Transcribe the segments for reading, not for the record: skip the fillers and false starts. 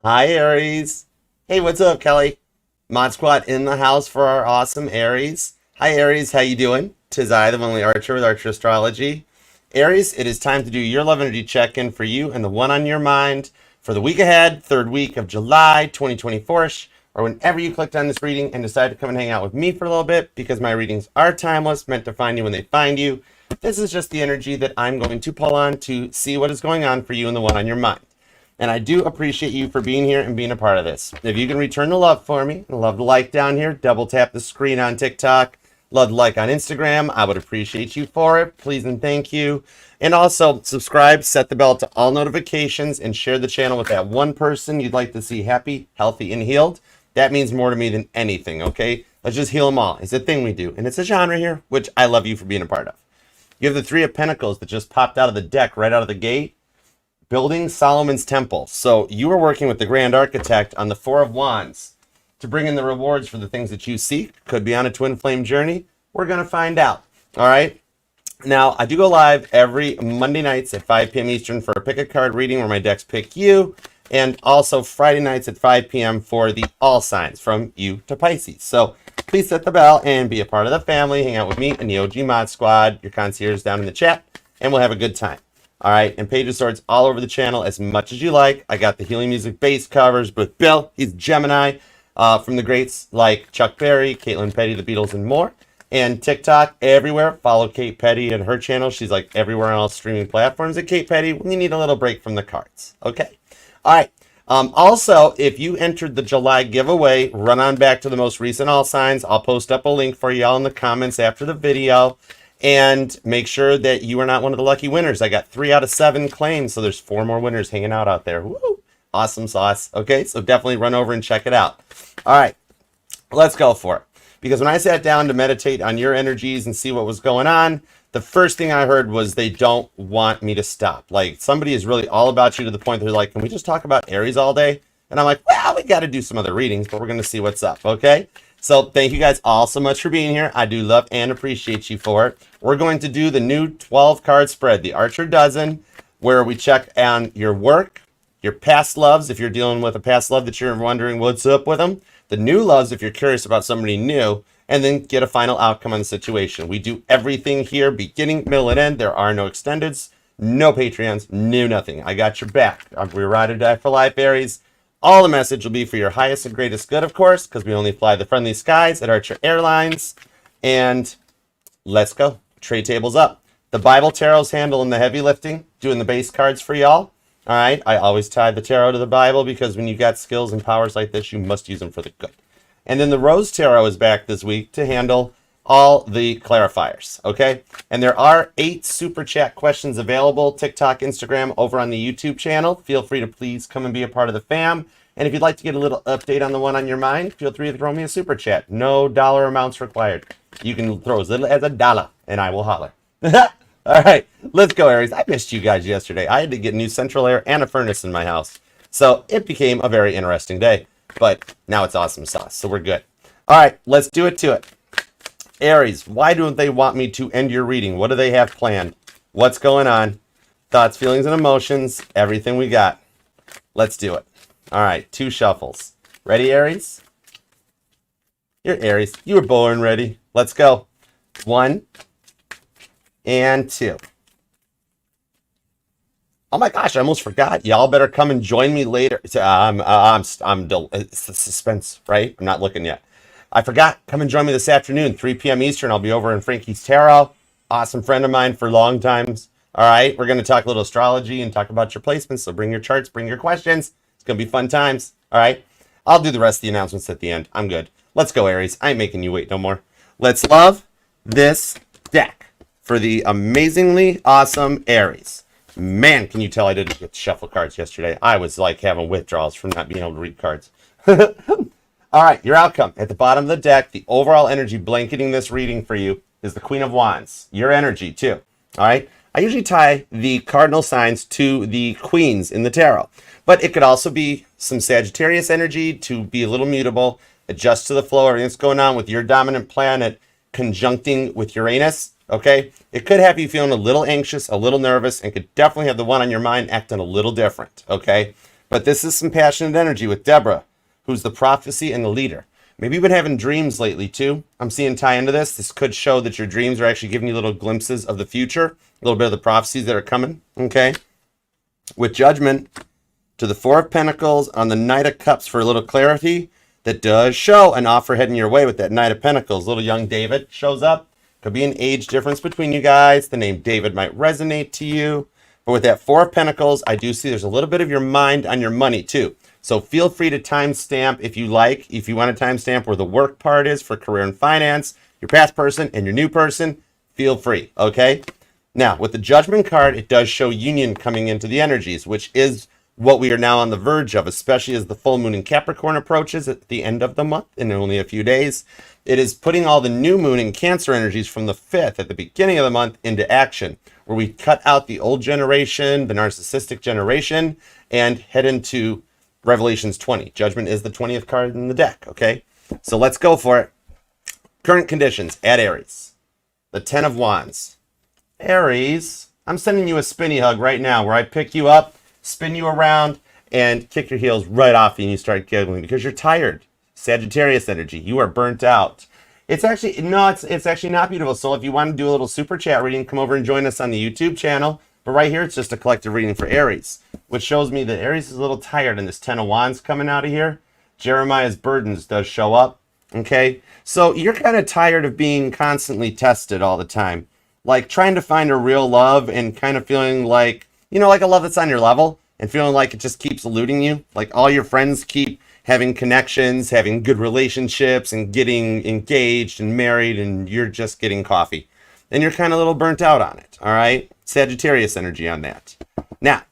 Hi, Aries. Hey, what's up, Kelly? Mod Squad in the house for our awesome Aries. Hi, Aries. How you doing? Tis I, the only Archer with Archer Astrology. Aries, it is time to do your love energy check-in for you and the one on your mind for the week ahead, third week of July 2024-ish, or whenever you clicked on this reading and decided to come and hang out with me for a little bit, because my readings are timeless, meant to find you when they find you. This is just the energy that I'm going to pull on to see what is going on for you and the one on your mind. And I do appreciate you for being here and being a part of this. If you can return the love for me, love the like down here, double tap the screen on TikTok, love the like on Instagram, I would appreciate you for it. Please and thank you. And also subscribe, set the bell to all notifications, and share the channel with that one person you'd like to see happy, healthy, and healed. That means more to me than anything, okay? Let's just heal them all. It's a thing we do. And it's a genre here, which I love you for being a part of. You have the Three of Pentacles that just popped out of the deck right out of the gate. Building Solomon's Temple. So you are working with the Grand Architect on the Four of Wands to bring in the rewards for the things that you seek. Could be on a twin flame journey. We're going to find out. All right. Now, I do go live every Monday nights at 5 p.m. Eastern for a pick a card reading where my decks pick you. And also Friday nights at 5 p.m. for the all signs from you to Pisces. So please set the bell and be a part of the family. Hang out with me and the OG Mod Squad, your concierge down in the chat, and we'll have a good time. All right, and Page of Swords all over the channel as much as you like. I got the Healing Music base covers with Bill. He's Gemini from the greats like Chuck Berry, Caitlin Petty, The Beatles, and more. And TikTok, everywhere. Follow Kate Petty and her channel. She's like everywhere on all streaming platforms at Kate Petty when you need a little break from the cards. Okay. All right. Also, if you entered the July giveaway, run on back to the most recent all signs. I'll post up a link for y'all in the comments after the video. And make sure that you are not one of the lucky winners. I got 3 out of 7 claims, so there's 4 more winners hanging out there. Woo! Awesome sauce. Okay, so definitely run over and check it out. All right, let's go for it. Because when I sat down to meditate on your energies and see what was going on, the first thing I heard was they don't want me to stop. Like, somebody is really all about you to the point they're like, can we just talk about Aries all day? And I'm like, well, we got to do some other readings, but we're going to see what's up, okay? So thank you guys all so much for being here. I do love and appreciate you for it. We're going to do the new 12 card spread, the Archer Dozen, where we check on your work, your past loves, if you're dealing with a past love that you're wondering what's up with them, the new loves if you're curious about somebody new, and then get a final outcome on the situation. We do everything here, beginning, middle, and end. There are no extendeds, no Patreons, no nothing. I got your back. We're ride or die for life, Aries. All the message will be for your highest and greatest good, of course, because we only fly the friendly skies at Archer Airlines. And let's go. Trade tables up. The Bible Tarot's handling the heavy lifting, doing the base cards for y'all. All right. I always tie the tarot to the Bible because when you got skills and powers like this, you must use them for the good. And then the Rose Tarot is back this week to handle all the clarifiers. Okay. And there are 8 super chat questions available, TikTok, Instagram, over on the YouTube channel. Feel free to please come and be a part of the fam. And if you'd like to get a little update on the one on your mind, feel free to throw me a super chat. No dollar amounts required. You can throw as little as $1 and I will holler. All right, let's go, Aries. I missed you guys yesterday. I had to get new central air and a furnace in my house. So it became a very interesting day. But now it's awesome sauce, so we're good. All right, let's do it to it. Aries, why don't they want me to end your reading? What do they have planned? What's going on? Thoughts, feelings, and emotions. Everything we got. Let's do it. All right, 2 shuffles. Ready, Aries? You're Aries. You were born ready. Let's go. 1 and 2. Oh my gosh, I almost forgot. Y'all better come and join me later. It's the suspense, right? I'm not looking yet. I forgot. Come and join me this afternoon, 3 p.m. Eastern. I'll be over in Frankie's Tarot. Awesome friend of mine for long times. All right, we're going to talk a little astrology and talk about your placements. So bring your charts, bring your questions. It's going to be fun times. All right, I'll do the rest of the announcements at the end. I'm good. Let's go, Aries. I ain't making you wait no more. Let's love this deck for the amazingly awesome Aries. Man, can you tell I didn't get to shuffle cards yesterday? I was like having withdrawals from not being able to read cards. All right, your outcome. At the bottom of the deck, the overall energy blanketing this reading for you is the Queen of Wands. Your energy, too. All right? I usually tie the cardinal signs to the queens in the tarot. But it could also be some Sagittarius energy to be a little mutable, adjust to the flow, everything that's going on with your dominant planet conjuncting with Uranus. Okay, it could have you feeling a little anxious, a little nervous, and could definitely have the one on your mind acting a little different. Okay, But this is some passionate energy with Deborah, who's the prophecy and the leader. Maybe you've been having dreams lately too. I'm seeing tie into this. This could show that your dreams are actually giving you little glimpses of the future, a little bit of the prophecies that are coming, okay? With Judgment to the Four of Pentacles on the Knight of Cups for a little clarity, that does show an offer heading your way with that Knight of Pentacles. Little young David shows up. Could be an age difference between you guys. The name David might resonate to you. But with that Four of Pentacles, I do see there's a little bit of your mind on your money too. So feel free to timestamp if you like. If you want to timestamp where the work part is for career and finance, your past person and your new person, feel free, okay? Now, with the Judgment card, it does show union coming into the energies, which is what we are now on the verge of, especially as the full moon in Capricorn approaches at the end of the month in only a few days. It is putting all the new moon in Cancer energies from the 5th at the beginning of the month into action, where we cut out the old generation, the narcissistic generation, and head into Revelations 20. Judgment is the 20th card in the deck, okay? So let's go for it. Current conditions at Aries. The 10 of Wands. Aries, I'm sending you a spinny hug right now where I pick you up, spin you around, and kick your heels right off you and you start giggling because you're tired. Sagittarius energy. You are burnt out. It's actually not beautiful. So if you want to do a little super chat reading, come over and join us on the YouTube channel. But right here, it's just a collective reading for Aries, which shows me that Aries is a little tired and this 10 of Wands coming out of here. Jeremiah's burdens does show up. Okay. So you're kind of tired of being constantly tested all the time. Like trying to find a real love and kind of feeling like, you know, like a love that's on your level and feeling like it just keeps eluding you. Like all your friends keep having connections, having good relationships and getting engaged and married and you're just getting coffee. And you're kind of a little burnt out on it. All right. Sagittarius energy on that. Now,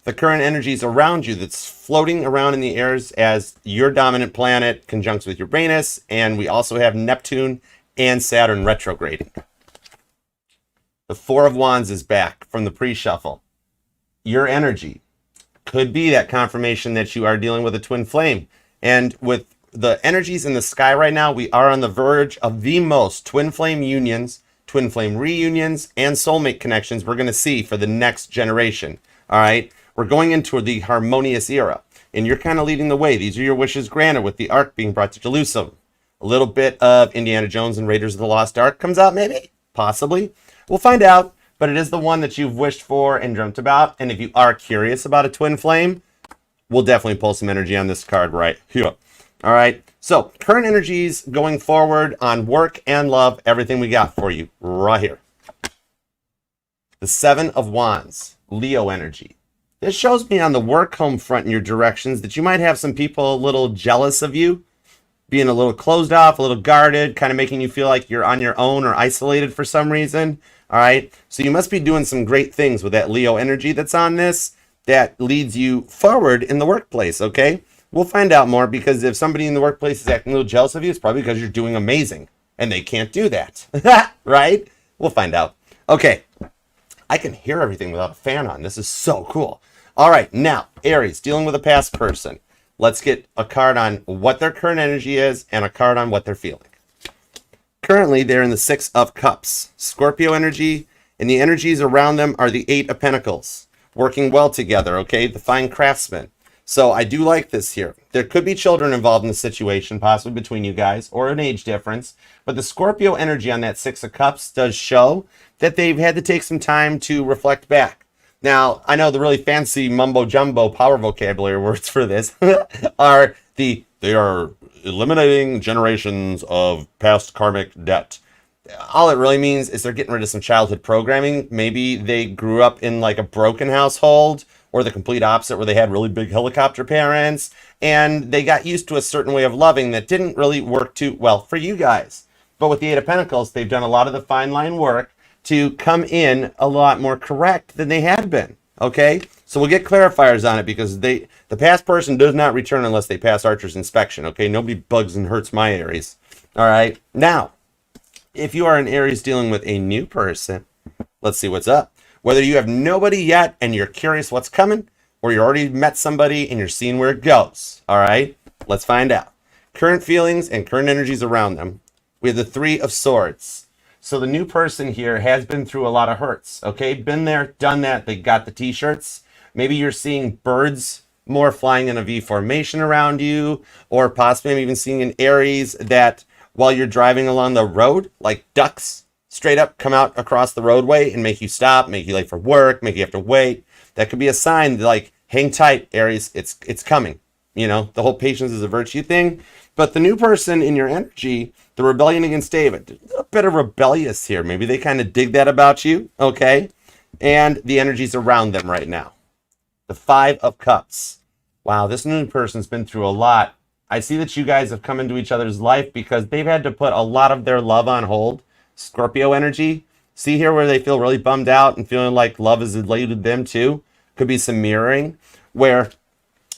the current energies around you that's floating around in the airs as your dominant planet conjuncts with Uranus. And we also have Neptune and Saturn retrograding. The Four of Wands is back from the pre-shuffle. Your energy could be that confirmation that you are dealing with a twin flame. And with the energies in the sky right now, we are on the verge of the most twin flame unions, twin flame reunions, and soulmate connections we're going to see for the next generation. All right. We're going into the harmonious era, and you're kind of leading the way. These are your wishes granted with the Ark being brought to Jerusalem. A little bit of Indiana Jones and Raiders of the Lost Ark comes out, maybe, possibly. We'll find out, but it is the one that you've wished for and dreamt about. And if you are curious about a twin flame, we'll definitely pull some energy on this card right here. All right. So current energies going forward on work and love, everything we got for you right here. The Seven of Wands, Leo energy. This shows me on the work home front in your directions that you might have some people a little jealous of you, being a little closed off, a little guarded, kind of making you feel like you're on your own or isolated for some reason. All right. So you must be doing some great things with that Leo energy that's on this that leads you forward in the workplace. Okay. We'll find out more because if somebody in the workplace is acting a little jealous of you, it's probably because you're doing amazing and they can't do that. Right? We'll find out. Okay. I can hear everything without a fan on. This is so cool. All right. Now, Aries, dealing with a past person. Let's get a card on what their current energy is and a card on what they're feeling. Currently, they're in the Six of Cups, Scorpio energy, and the energies around them are the Eight of Pentacles, working well together, okay? The fine craftsman. So I do like this here. There could be children involved in the situation, possibly between you guys, or an age difference. But the Scorpio energy on that Six of Cups does show that they've had to take some time to reflect back. Now, I know the really fancy mumbo-jumbo power vocabulary words for this are they are eliminating generations of past karmic debt. All it really means is they're getting rid of some childhood programming. Maybe they grew up in like a broken household, or the complete opposite where they had really big helicopter parents and they got used to a certain way of loving that didn't really work too well for you guys. But with the Eight of Pentacles, they've done a lot of the fine line work to come in a lot more correct than they had been. Okay, so we'll get clarifiers on it because the past person does not return unless they pass Archer's inspection. Okay, nobody bugs and hurts my Aries. All right, now, if you are an Aries dealing with a new person, let's see what's up. Whether you have nobody yet and you're curious what's coming, or you already met somebody and you're seeing where it goes. All right, let's find out. Current feelings and current energies around them. We have the Three of Swords. So the new person here has been through a lot of hurts, okay? Been there, done that. They got the t-shirts. Maybe you're seeing birds more flying in a V formation around you, or possibly I'm even seeing an Aries that while you're driving along the road, like ducks straight up come out across the roadway and make you stop, make you late for work, make you have to wait. That could be a sign like, hang tight, Aries, it's coming. You know, the whole patience is a virtue thing. But the new person in your energy, the rebellion against David, a bit of rebellious here. Maybe they kind of dig that about you, okay? And the energy's around them right now. The Five of Cups. Wow, this new person's been through a lot. I see that you guys have come into each other's life because they've had to put a lot of their love on hold. Scorpio energy. See here where they feel really bummed out and feeling like love has eluded them too. Could be some mirroring where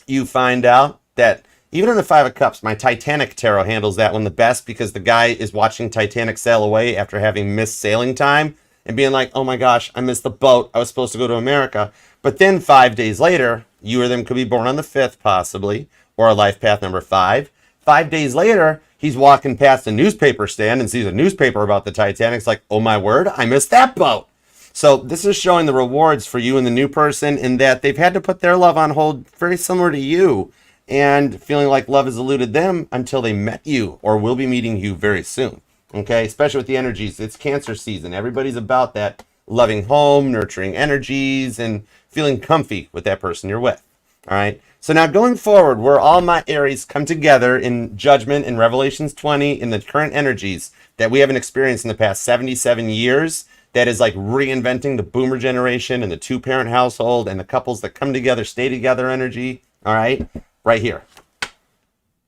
you find out that even in the Five of Cups, my Titanic tarot handles that one the best because the guy is watching Titanic sail away after having missed sailing time and being like, oh my gosh, I missed the boat. I was supposed to go to America. But then 5 days later, you or them could be born on the 5th possibly, or a life path number 5. 5 days later, he's walking past a newspaper stand and sees a newspaper about the Titanic. It's like, oh my word, I missed that boat. So this is showing the rewards for you and the new person in that they've had to put their love on hold very similar to you and feeling like love has eluded them until they met you or will be meeting you very soon. Okay, especially with the energies. It's Cancer season. Everybody's about that loving home, nurturing energies, and feeling comfy with that person you're with. All right. So now going forward, where all my Aries come together in judgment in Revelations 20 in the current energies that we haven't experienced in the past 77 years, that is like reinventing the boomer generation and the two-parent household and the couples that come together, stay together energy. All right. Right here.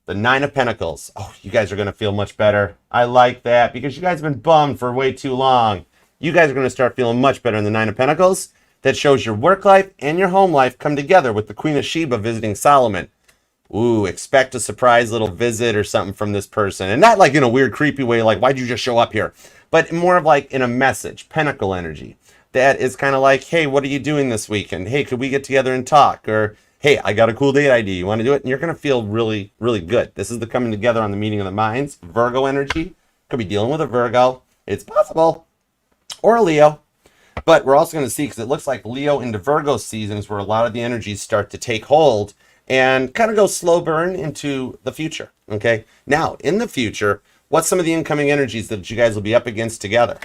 The Nine of Pentacles. Oh, you guys are going to feel much better. I like that because you guys have been bummed for way too long. You guys are going to start feeling much better in the Nine of Pentacles. That shows your work life and your home life come together with the Queen of Sheba visiting Solomon. Ooh, expect a surprise little visit or something from this person. And not like in a weird, creepy way, like, why'd you just show up here? But more of like in a message, Pentacle energy. That is kind of like, hey, what are you doing this weekend? Hey, could we get together and talk? Or, hey, I got a cool date idea. You want to do it? And you're going to feel really, really good. This is the coming together on the meeting of the minds. Virgo energy. Could be dealing with a Virgo. It's possible. Or a Leo. But we're also going to see, because it looks like Leo into Virgo season is where a lot of the energies start to take hold and kind of go slow burn into the future. Okay. Now, in the future, what's some of the incoming energies that you guys will be up against together?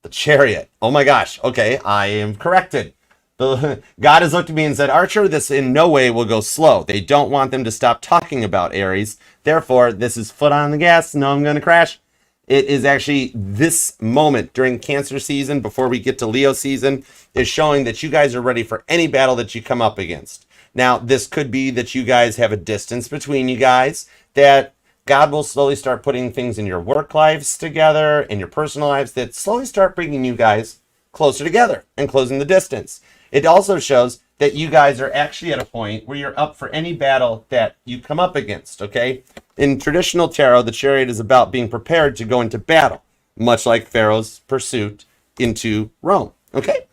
The Chariot. Oh my gosh. Okay. I am corrected. God has looked at me and said, Archer, this in no way will go slow. They don't want them to stop talking about Aries. Therefore, this is foot on the gas. No, I'm going to crash. It is actually this moment during Cancer season, before we get to Leo season, is showing that you guys are ready for any battle that you come up against. Now, this could be that you guys have a distance between you guys, that God will slowly start putting things in your work lives together, in your personal lives, that slowly start bringing you guys closer together and closing the distance. It also shows that you guys are actually at a point where you're up for any battle that you come up against, okay? In traditional tarot, the Chariot is about being prepared to go into battle, much like Pharaoh's pursuit into Rome, okay?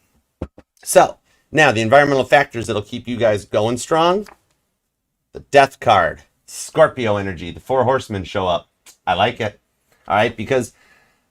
So, now the environmental factors that'll keep you guys going strong. The Death card, Scorpio energy, the Four Horsemen show up. I like it, all right? Because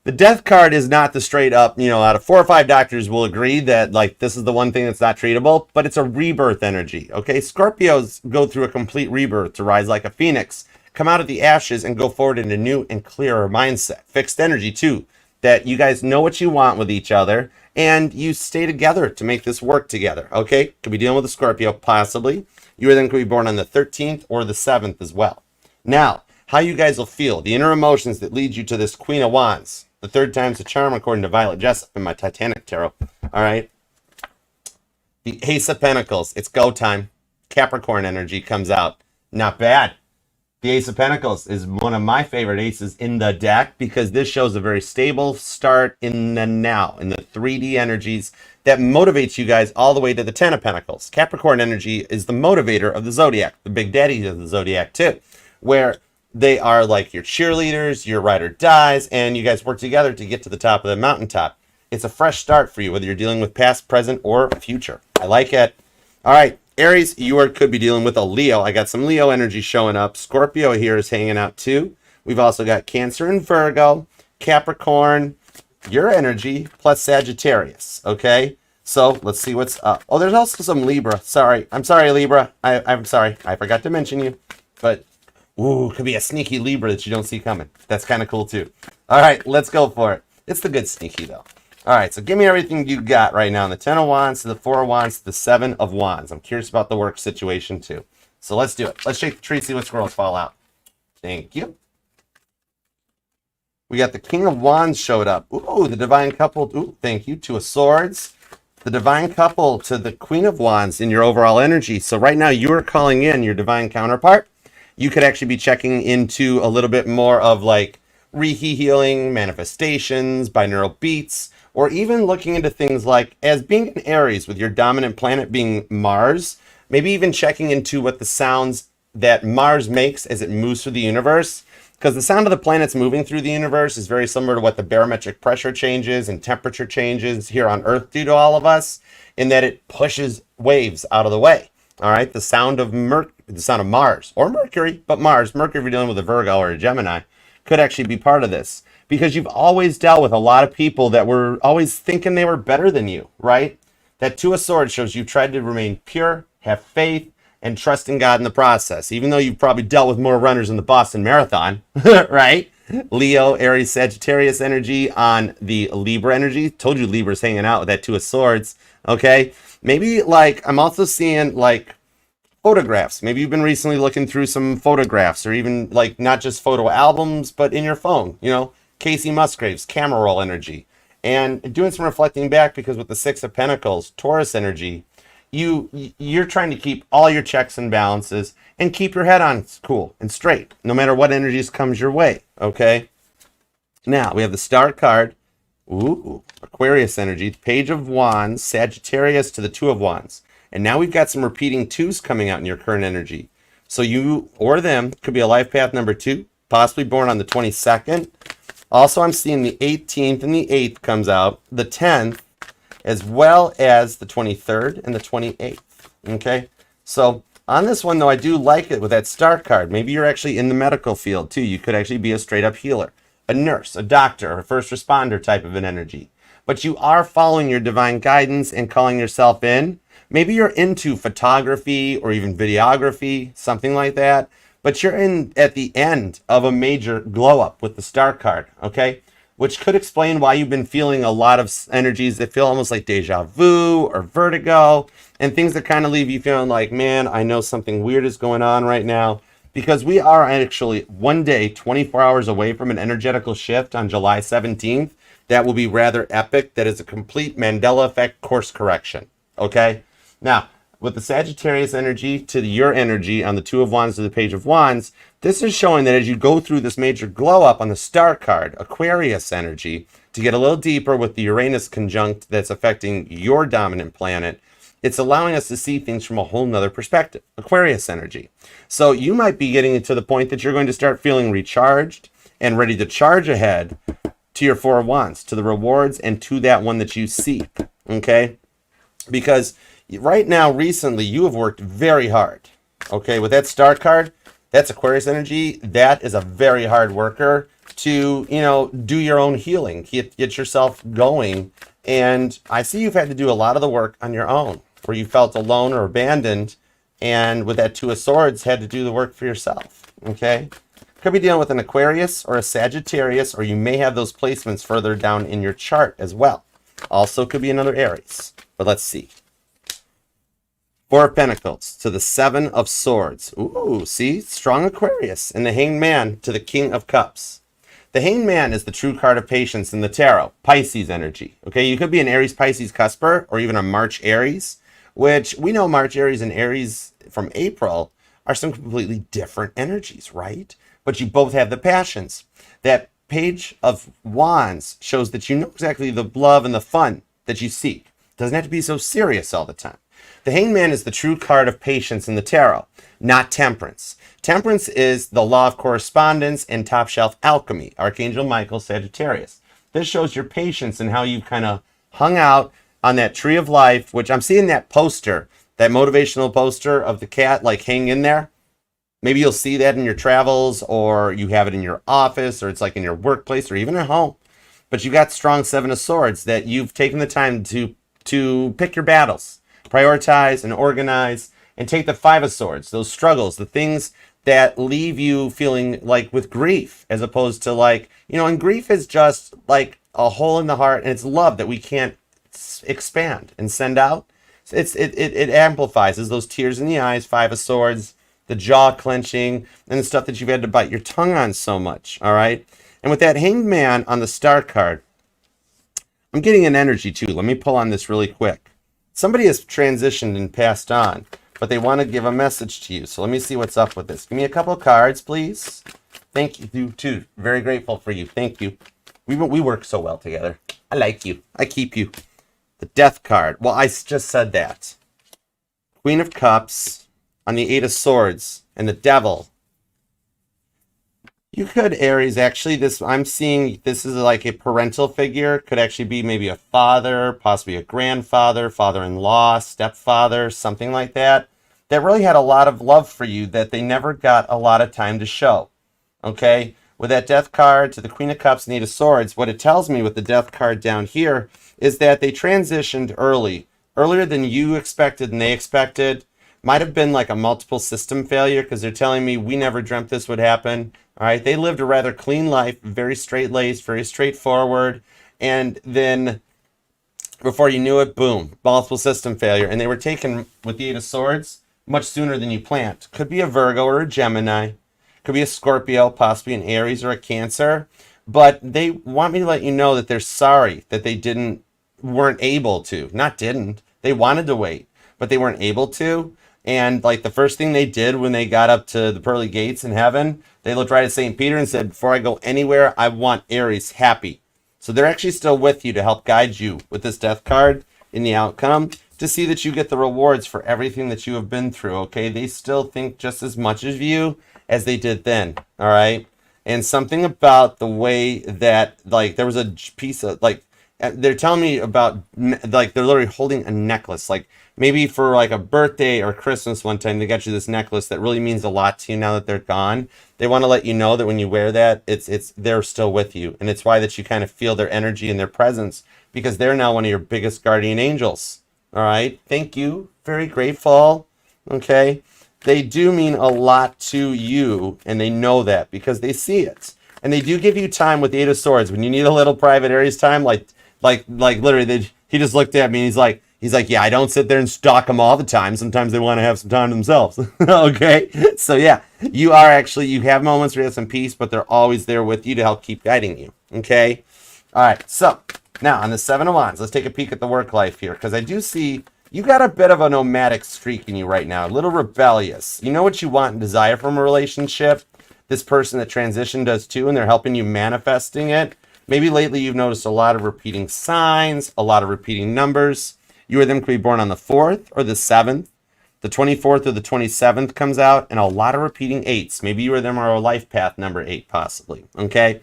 the Death card is not the straight up, out of 4 or 5 doctors will agree that, like, this is the one thing that's not treatable, but it's a rebirth energy, okay? Scorpios go through a complete rebirth to rise like a phoenix, come out of the ashes, and go forward in a new and clearer mindset. Fixed energy, too, that you guys know what you want with each other, and you stay together to make this work together, okay? Could be dealing with a Scorpio, possibly. You then could be born on the 13th or the 7th as well. Now, how you guys will feel, the inner emotions that lead you to this Queen of Wands. The third time's a charm, according to Violet Jessup in my Titanic tarot. All right. The Ace of Pentacles. It's go time. Capricorn energy comes out. Not bad. The Ace of Pentacles is one of my favorite aces in the deck because this shows a very stable start in the now, in the 3D energies that motivates you guys all the way to the 10 of Pentacles. Capricorn energy is the motivator of the Zodiac, the big daddy of the Zodiac too, where they are like your cheerleaders, your ride or dies, and you guys work together to get to the top of the mountaintop. It's a fresh start for you, whether you're dealing with past, present, or future. I like it. All right, Aries, could be dealing with a Leo. I got some Leo energy showing up. Scorpio here is hanging out too. We've also got Cancer and Virgo, Capricorn, your energy, plus Sagittarius, okay? So let's see what's up. Oh, there's also some Libra. Sorry. I'm sorry, Libra. I'm sorry. I forgot to mention you. But, ooh, could be a sneaky Libra that you don't see coming. That's kind of cool, too. All right, let's go for it. It's the good sneaky, though. All right, so give me everything you got right now. In the 10 of Wands, to the 4 of Wands, to the 7 of Wands. I'm curious about the work situation, too. So let's do it. Let's shake the tree, see what squirrels fall out. Thank you. We got the King of Wands showed up. Ooh, the Divine Couple. Ooh, thank you. 2 of Swords. The Divine Couple to the Queen of Wands in your overall energy. So right now you are calling in your Divine counterpart. You could actually be checking into a little bit more of like Reiki healing, manifestations, binaural beats, or even looking into things like, as being an Aries with your dominant planet being Mars, maybe even checking into what the sounds that Mars makes as it moves through the universe. Because the sound of the planets moving through the universe is very similar to what the barometric pressure changes and temperature changes here on Earth do to all of us, in that it pushes waves out of the way. All right, the sound of Mars or Mercury, but Mars, Mercury, if you're dealing with a Virgo or a Gemini, could actually be part of this, because you've always dealt with a lot of people that were always thinking they were better than you, right? That 2 of Swords shows you tried to remain pure, have faith, and trust in God in the process, even though you've probably dealt with more runners in the Boston Marathon, right? Leo, Aries, Sagittarius energy on the Libra energy. Told you Libra's hanging out with that 2 of Swords, okay? Maybe, like, I'm also seeing, like, photographs. Maybe you've been recently looking through some photographs, or even, like, not just photo albums, but in your phone, you know? Casey Musgraves, camera roll energy. And doing some reflecting back, because with the 6 of Pentacles, Taurus energy, you're trying to keep all your checks and balances and keep your head on cool and straight, no matter what energies comes your way, okay? Now, we have the Star card. Ooh, Aquarius energy, Page of Wands, Sagittarius to the 2 of Wands. And now we've got some repeating 2s coming out in your current energy. So you or them could be a life path number 2, possibly born on the 22nd. Also, I'm seeing the 18th and the 8th comes out, the 10th, as well as the 23rd and the 28th, okay? So on this one, though, I do like it with that Star card. Maybe you're actually in the medical field, too. You could actually be a straight-up healer, a nurse, a doctor, or a first responder type of an energy. But you are following your divine guidance and calling yourself in. Maybe you're into photography or even videography, something like that. But you're in at the end of a major glow-up with the Star card, okay? Which could explain why you've been feeling a lot of energies that feel almost like deja vu or vertigo, and things that kind of leave you feeling like, man, I know something weird is going on right now. Because we are actually one day, 24 hours away from an energetical shift on July 17th. That will be rather epic. That is a complete Mandela effect course correction, okay? Now, with the Sagittarius energy to your energy on the 2 of Wands to the Page of Wands, this is showing that as you go through this major glow up on the Star card, Aquarius energy, to get a little deeper with the Uranus conjunct that's affecting your dominant planet, it's allowing us to see things from a whole nother perspective, Aquarius energy. So you might be getting to the point that you're going to start feeling recharged and ready to charge ahead to your 4 of Wands, to the rewards, and to that one that you seek, okay? Because right now, recently, you have worked very hard, okay? With that Star card, that's Aquarius energy. That is a very hard worker to, you know, do your own healing, get yourself going. And I see you've had to do a lot of the work on your own, where you felt alone or abandoned, and with that 2 of Swords, had to do the work for yourself, okay? Could be dealing with an Aquarius or a Sagittarius, or you may have those placements further down in your chart as well. Also could be another Aries, but let's see. 4 of Pentacles to the 7 of Swords. Ooh, see? Strong Aquarius. And the Hanged Man to the King of Cups. The Hanged Man is the true card of patience in the tarot. Pisces energy. Okay, you could be an Aries Pisces cusper, or even a March Aries, which we know March Aries and Aries from April are some completely different energies, right? But you both have the passions. That Page of Wands shows that you know exactly the love and the fun that you seek. Doesn't have to be so serious all the time. The Hanged Man is the true card of patience in the tarot, not temperance. Temperance is the law of correspondence and top shelf alchemy, Archangel Michael, Sagittarius. This shows your patience and how you've kind of hung out on that tree of life, which I'm seeing that poster, that motivational poster of the cat, like hang in there. Maybe you'll see that in your travels, or you have it in your office, or it's like in your workplace, or even at home. But you got strong 7 of Swords that you've taken the time to to pick your battles, prioritize and organize, and take the Five of Swords, those struggles, the things that leave you feeling like with grief, as opposed to like, and grief is just like a hole in the heart, and it's love that we can't expand and send out. It amplifies those tears in the eyes, Five of Swords, the jaw clenching, and the stuff that you've had to bite your tongue on so much, all right? And with that Hanged Man on the Star card, I'm getting an energy too. Let me pull on this really quick. Somebody has transitioned and passed on, but they want to give a message to you. So let me see what's up with this. Give me a couple of cards, please. Thank you, too. Very grateful for you. Thank you. We work so well together. I like you. I keep you. The Death card. Well, I just said that. Queen of Cups on the Eight of Swords and the Devil. You could, Aries, actually, I'm seeing this is like a parental figure. Could actually be maybe a father, possibly a grandfather, father-in-law, stepfather, something like that. That really had a lot of love for you that they never got a lot of time to show. Okay? With that Death card to the Queen of Cups and Eight of Swords, what it tells me with the Death card down here is that they transitioned earlier than you expected and they expected. Might have been like a multiple system failure because they're telling me we never dreamt this would happen. All right, they lived a rather clean life, very straight-laced, very straightforward, and then before you knew it, boom, multiple system failure, and they were taken with the Eight of Swords much sooner than you planned. Could be a Virgo or a Gemini, could be a Scorpio, possibly an Aries or a Cancer, but they want me to let you know that they're sorry that they weren't able to, they wanted to wait, but they weren't able to. And like the first thing they did when they got up to the pearly gates in heaven, they looked right at St. Peter and said, before I go anywhere, I want Aries happy. So they're actually still with you to help guide you with this Death card in the outcome to see that you get the rewards for everything that you have been through, okay? They still think just as much of you as they did then, all right? And something about the way that, like, there was a piece of, like, they're telling me about, like, they're literally holding a necklace, like, maybe for like a birthday or Christmas one time, they got you this necklace that really means a lot to you now that they're gone. They want to let you know that when you wear that, they're still with you. And it's why that you kind of feel their energy and their presence because they're now one of your biggest guardian angels. All right. Thank you. Very grateful. Okay. They do mean a lot to you and they know that because they see it. And they do give you time with the Eight of Swords. When you need a little private Aries time, like literally, he just looked at me and he's like, yeah, I don't sit there and stalk them all the time. Sometimes they want to have some time to themselves. Okay. So yeah, you have moments where you have some peace, but they're always there with you to help keep guiding you. Okay. All right. So now on the Seven of Wands, let's take a peek at the work life here. Cause I do see you got a bit of a nomadic streak in you right now, a little rebellious. You know what you want and desire from a relationship. This person that transitioned does too, and they're helping you manifesting it. Maybe lately you've noticed a lot of repeating signs, a lot of repeating numbers. You or them could be born on the 4th or the 7th. The 24th or the 27th comes out, and a lot of repeating 8s. Maybe you or them are a life path number 8, possibly. Okay?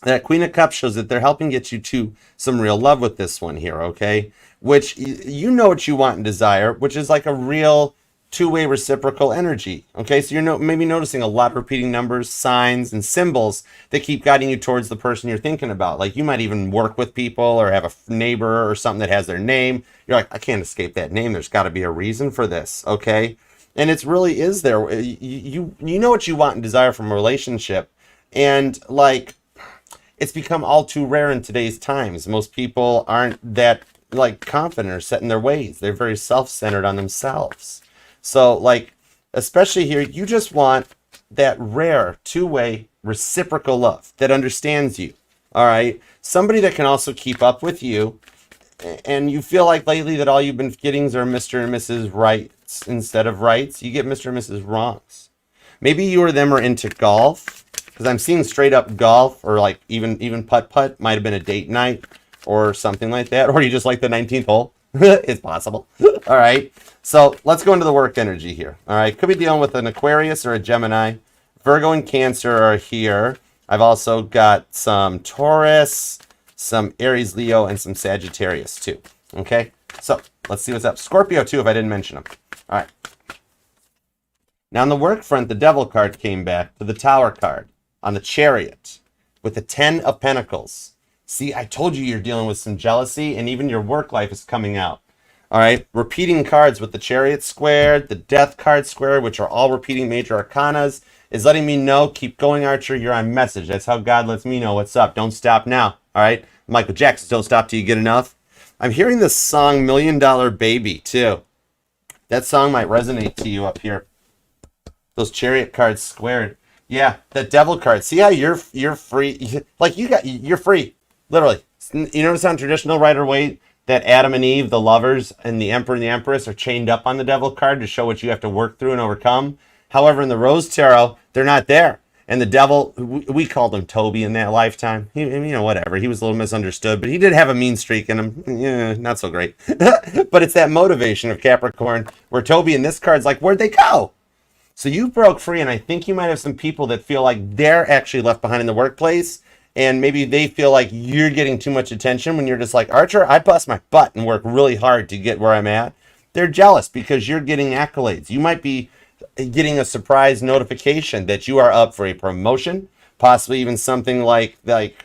That Queen of Cups shows that they're helping get you to some real love with this one here, okay? Which, you know what you want and desire, which is like a real two-way reciprocal energy. Okay, so you're maybe noticing a lot of repeating numbers, signs, and symbols that keep guiding you towards the person you're thinking about. Like you might even work with people or have a neighbor or something that has their name. You're like, I can't escape that name. There's got to be a reason for this. Okay, and it really is there. You know what you want and desire from a relationship, and like it's become all too rare in today's times. Most people aren't that like confident or set in their ways. They're very self-centered on themselves. So, like, especially here, you just want that rare two-way reciprocal love that understands you, all right? Somebody that can also keep up with you, and you feel like lately that all you've been getting are Mr. and Mrs. Rights instead of rights. You get Mr. and Mrs. Wrongs. Maybe you or them are into golf, because I'm seeing straight-up golf, or, like, even putt-putt might have been a date night or something like that, or you just like the 19th hole. It's possible. All right. So let's go into the work energy here. All right. Could be dealing with an Aquarius or a Gemini. Virgo and Cancer are here. I've also got some Taurus, some Aries, Leo, and some Sagittarius too. Okay. So let's see what's up. Scorpio too, if I didn't mention them. All right. Now on the work front, the Devil card came back to the Tower card on the Chariot with the 10 of Pentacles. See, I told you you're dealing with some jealousy, and even your work life is coming out. All right, repeating cards with the Chariot squared, the Death card squared, which are all repeating major arcanas, is letting me know, keep going, Archer, you're on message. That's how God lets me know what's up. Don't stop now, all right? Michael Jackson, don't stop till you get enough. I'm hearing this song, $1 Million Baby, too. That song might resonate to you up here. Those Chariot cards squared. Yeah, that Devil card. See how you're free? Like, you're free, literally. You notice on traditional Rider-Waite that Adam and Eve, the lovers, and the Emperor and the Empress are chained up on the Devil card to show what you have to work through and overcome. However, in the Rose Tarot, they're not there. And the Devil, we called him Toby in that lifetime. Whatever. He was a little misunderstood, but he did have a mean streak in him. Yeah, not so great. But it's that motivation of Capricorn, where Toby in this card's like, where'd they go? So you broke free, and I think you might have some people that feel like they're actually left behind in the workplace, and maybe they feel like you're getting too much attention when you're just like, Archer, I bust my butt and work really hard to get where I'm at. They're jealous because you're getting accolades. You might be getting a surprise notification that you are up for a promotion, possibly even something like a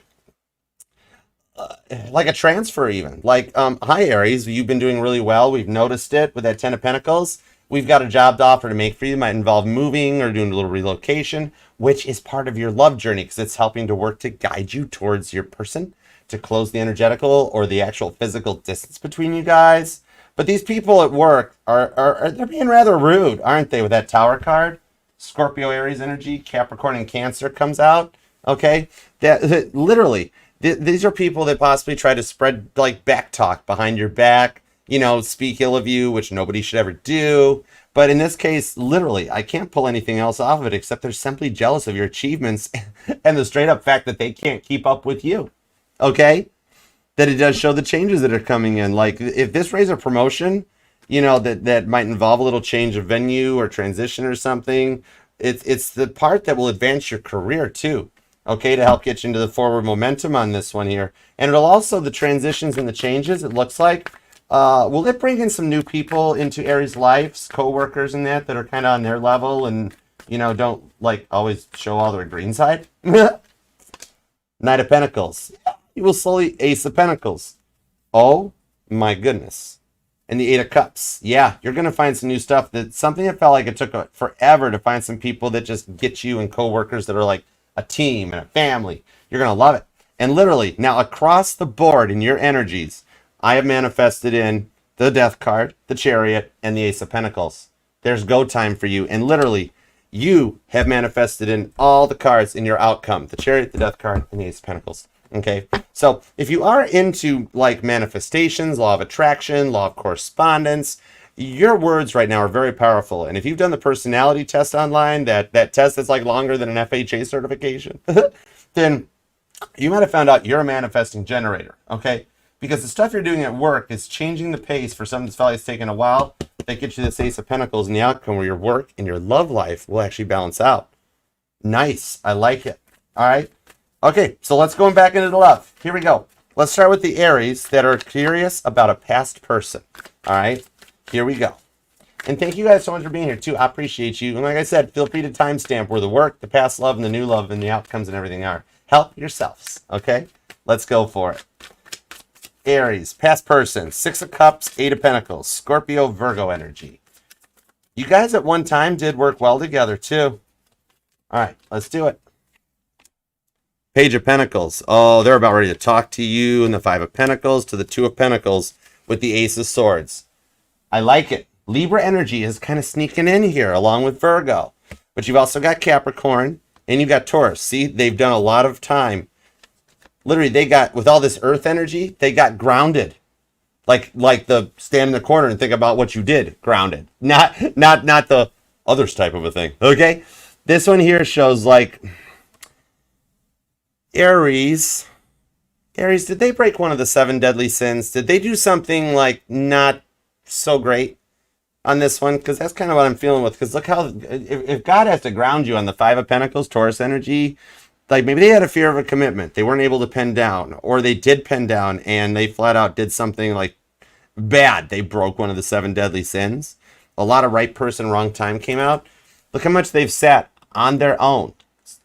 transfer even. Hi, Aries, you've been doing really well. We've noticed it with that 10 of Pentacles. We've got a job to offer to make for you. It might involve moving or doing a little relocation, which is part of your love journey because it's helping to work to guide you towards your person, to close the energetical or the actual physical distance between you guys. But these people at work they're being rather rude, aren't they, with that Tower card? Scorpio, Aries energy, Capricorn, and Cancer comes out. Okay? Literally, these are people that possibly try to spread back talk behind your back, speak ill of you, which nobody should ever do. But in this case, literally, I can't pull anything else off of it except they're simply jealous of your achievements and the straight up fact that they can't keep up with you. Okay? That it does show the changes that are coming in. Like, if this raises a promotion, that might involve a little change of venue or transition or something, it's the part that will advance your career too. Okay, to help get you into the forward momentum on this one here. And it'll also, the transitions and the changes, it looks like, will it bring in some new people into Aries' lives, co-workers and that are kind of on their level and, don't always show all their green side? Knight of Pentacles. You will slowly Ace of Pentacles. Oh my goodness. And the Eight of Cups. Yeah, you're going to find some new stuff. Something that felt like it took forever to find some people that just get you and co-workers that are like a team and a family. You're going to love it. And literally, now across the board in your energies, I have manifested in the Death card, the Chariot, and the Ace of Pentacles. There's go time for you. And literally, you have manifested in all the cards in your outcome. The Chariot, the Death card, and the Ace of Pentacles. Okay, so if you are into manifestations, law of attraction, law of correspondence, your words right now are very powerful. And if you've done the personality test online, that test that's longer than an FHA certification, then you might have found out you're a manifesting generator. Okay, because the stuff you're doing at work is changing the pace for something that's probably taken a while. That gets you this Ace of Pentacles in the outcome where your work and your love life will actually balance out. Nice, I like it. All right. Okay, so let's go back into the love. Here we go. Let's start with the Aries that are curious about a past person. All right, here we go. And thank you guys so much for being here, too. I appreciate you. And like I said, feel free to timestamp where the work, the past love, and the new love, and the outcomes and everything are. Help yourselves, okay? Let's go for it. Aries, past person, 6 of Cups, 8 of Pentacles, Scorpio, Virgo energy. You guys at one time did work well together, too. All right, let's do it. Page of Pentacles. Oh, they're about ready to talk to you. And the 5 of Pentacles to the 2 of Pentacles with the Ace of Swords. I like it. Libra energy is kind of sneaking in here along with Virgo. But you've also got Capricorn and you've got Taurus. See, they've done a lot of time. Literally, they got, with all this earth energy, they got grounded. Like the stand in the corner and think about what you did. Grounded. Not the others type of a thing. Okay? This one here shows Aries, did they break one of the 7 deadly sins? Did they do something not so great on this one? Because that's kind of what I'm feeling with. Because look how, if God has to ground you on the 5 of Pentacles, Taurus energy, maybe they had a fear of a commitment. They weren't able to pin down. Or they did pin down and they flat out did something bad. They broke one of the 7 deadly sins. A lot of right person, wrong time came out. Look how much they've sat on their own.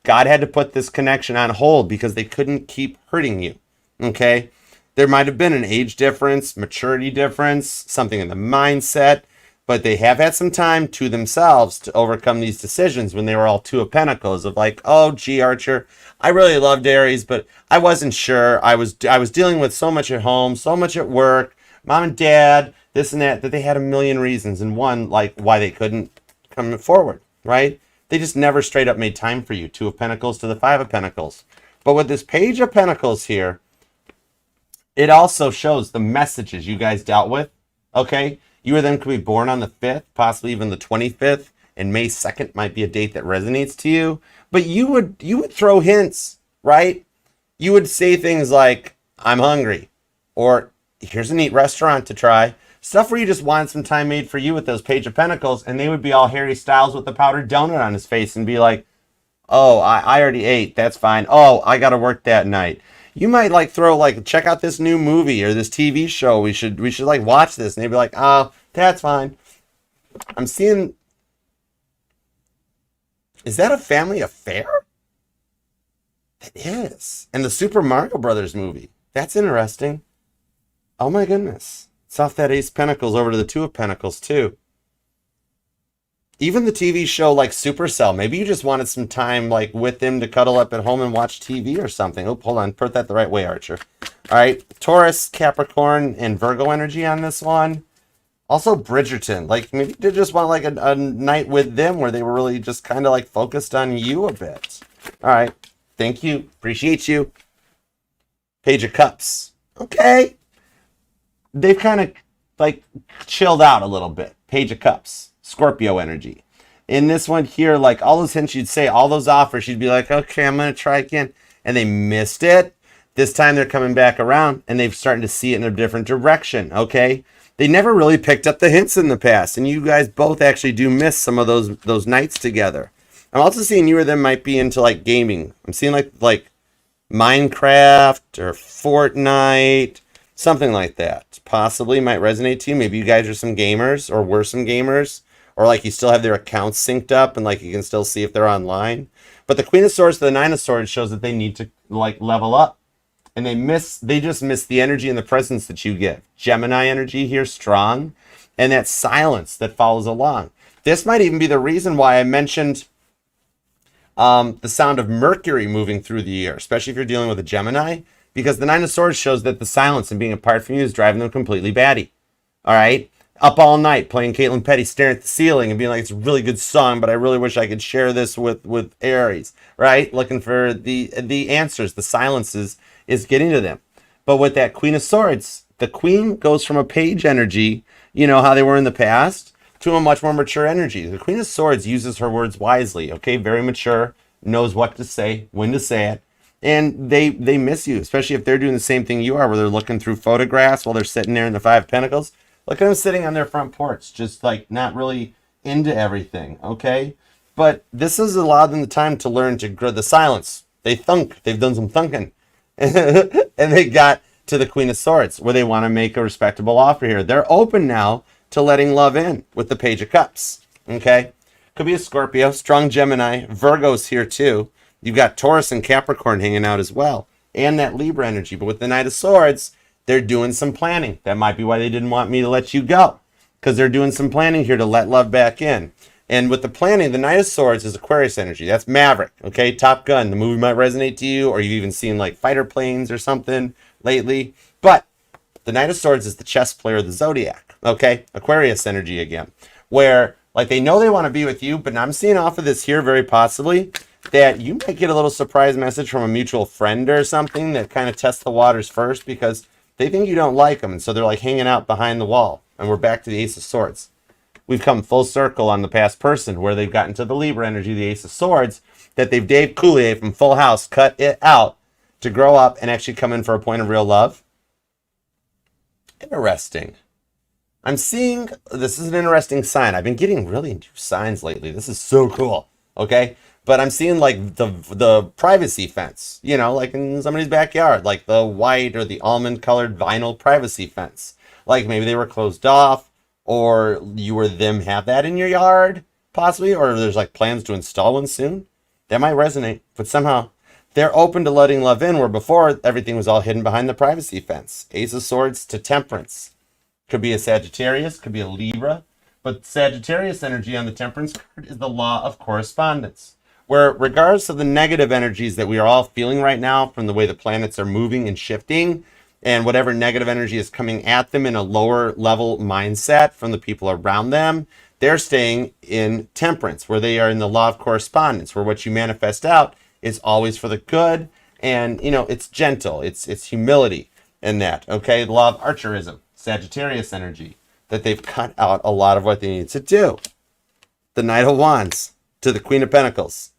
God had to put this connection on hold because they couldn't keep hurting you. Okay. There might have been an age difference, maturity difference, something in the mindset, but they have had some time to themselves to overcome these decisions when they were all Two of Pentacles of like, oh, gee, Archer, I really loved Aries, but I wasn't sure. I was dealing with so much at home, so much at work, mom and dad, this and that they had a million reasons, and one like why they couldn't come forward, right? They just never straight up made time for you. Two of Pentacles to the Five of Pentacles. But with this Page of Pentacles here, it also shows the messages you guys dealt with, okay? You or them could be born on the 5th, possibly even the 25th, and May 2nd might be a date that resonates to you. But you would throw hints, right? You would say things like, I'm hungry, or here's a neat restaurant to try. Stuff where you just want some time made for you with those Page of Pentacles, and they would be all Harry Styles with the powdered donut on his face and be like, oh, I already ate, that's fine. Oh, I got to work that night. You might like throw like, check out this new movie or this TV show. We should like watch this. And they'd be like, oh, that's fine. I'm seeing, is that a family affair? It is. And the Super Mario Brothers movie. That's interesting. Oh my goodness. It's off that Ace of Pentacles over to the Two of Pentacles too. Even the TV show like Supercell, maybe you just wanted some time like with them to cuddle up at home and watch TV or something. Oh, hold on, put that the right way, Archer. All right, Taurus, Capricorn, and Virgo energy on this one. Also Bridgerton, like maybe you just want like a night with them where they were really just kind of like focused on you a bit. All right, thank you, appreciate you. Page of Cups, okay. They've kind of like chilled out a little bit. Page of Cups. Scorpio energy. In this one here, like all those hints you'd say, all those offers, you'd be like, okay, I'm going to try again. And they missed it. This time they're coming back around and they've starting to see it in a different direction, okay? They never really picked up the hints in the past. And you guys both actually do miss some of those nights together. I'm also seeing you or them might be into like gaming. I'm seeing like Minecraft or Fortnite, something like that. Possibly might resonate to you. Maybe you guys are some gamers or were some gamers. Or like you still have their accounts synced up and like you can still see if they're online. But the Queen of Swords to the Nine of Swords shows that they need to like level up. And they just miss the energy and the presence that you give. Gemini energy here, strong. And that silence that follows along. This might even be the reason why I mentioned the sound of Mercury moving through the year. Especially if you're dealing with a Gemini. Because the Nine of Swords shows that the silence and being apart from you is driving them completely batty. All right? Up all night playing Caitlin Petty, staring at the ceiling and being like, it's a really good song, but I really wish I could share this with Aries, right? Looking for the answers. The silences is getting to them. But with that Queen of Swords, the Queen goes from a page energy, you know, how they were in the past, to a much more mature energy. The Queen of Swords uses her words wisely, okay? Very mature, knows what to say, when to say it. And they miss you, especially if they're doing the same thing you are, where they're looking through photographs while they're sitting there in the Five of Pentacles. Look at them sitting on their front porch, just like not really into everything, okay? But this has allowed them the time to learn to grow the silence. They've done some thunking. And they got to the Queen of Swords, where they want to make a respectable offer here. They're open now to letting love in with the Page of Cups, okay? Could be a Scorpio, strong Gemini, Virgo's here too. You've got Taurus and Capricorn hanging out as well, and that Libra energy. But with the Knight of Swords, they're doing some planning. That might be why they didn't want me to let you go, because they're doing some planning here to let love back in. And with the planning, the Knight of Swords is Aquarius energy. That's Maverick, okay? Top Gun. The movie might resonate to you, or you've even seen like fighter planes or something lately. But the Knight of Swords is the chess player of the Zodiac, okay? Aquarius energy again, where like they know they want to be with you, but I'm seeing off of this here very possibly that you might get a little surprise message from a mutual friend or something that kind of tests the waters first, because they think you don't like them, and so they're like hanging out behind the wall. And we're back to the Ace of Swords. We've come full circle on the past person, where they've gotten to the Libra energy, the Ace of Swords, that they've Dave Coulier from Full House cut it out to grow up and actually come in for a point of real love. Interesting. I'm seeing, this is an interesting sign. I've been getting really into signs lately. This is so cool, okay? But I'm seeing like the privacy fence, you know, like in somebody's backyard, like the white or the almond colored vinyl privacy fence. Like maybe they were closed off, or you or them have that in your yard, possibly, or there's like plans to install one soon. That might resonate, but somehow They're open to letting love in, where before everything was all hidden behind the privacy fence. Ace of Swords to Temperance. Could be a Sagittarius, could be a Libra. But Sagittarius energy on the Temperance card is the law of correspondence, where regardless of the negative energies that we are all feeling right now from the way the planets are moving and shifting, and whatever negative energy is coming at them in a lower level mindset from the people around them, they're staying in Temperance, where they are in the law of correspondence, where what you manifest out is always for the good, and it's gentle, it's humility in that. Okay, the law of Archerism, Sagittarius energy, that they've cut out a lot of what they need to do. The Knight of Wands to the Queen of Pentacles.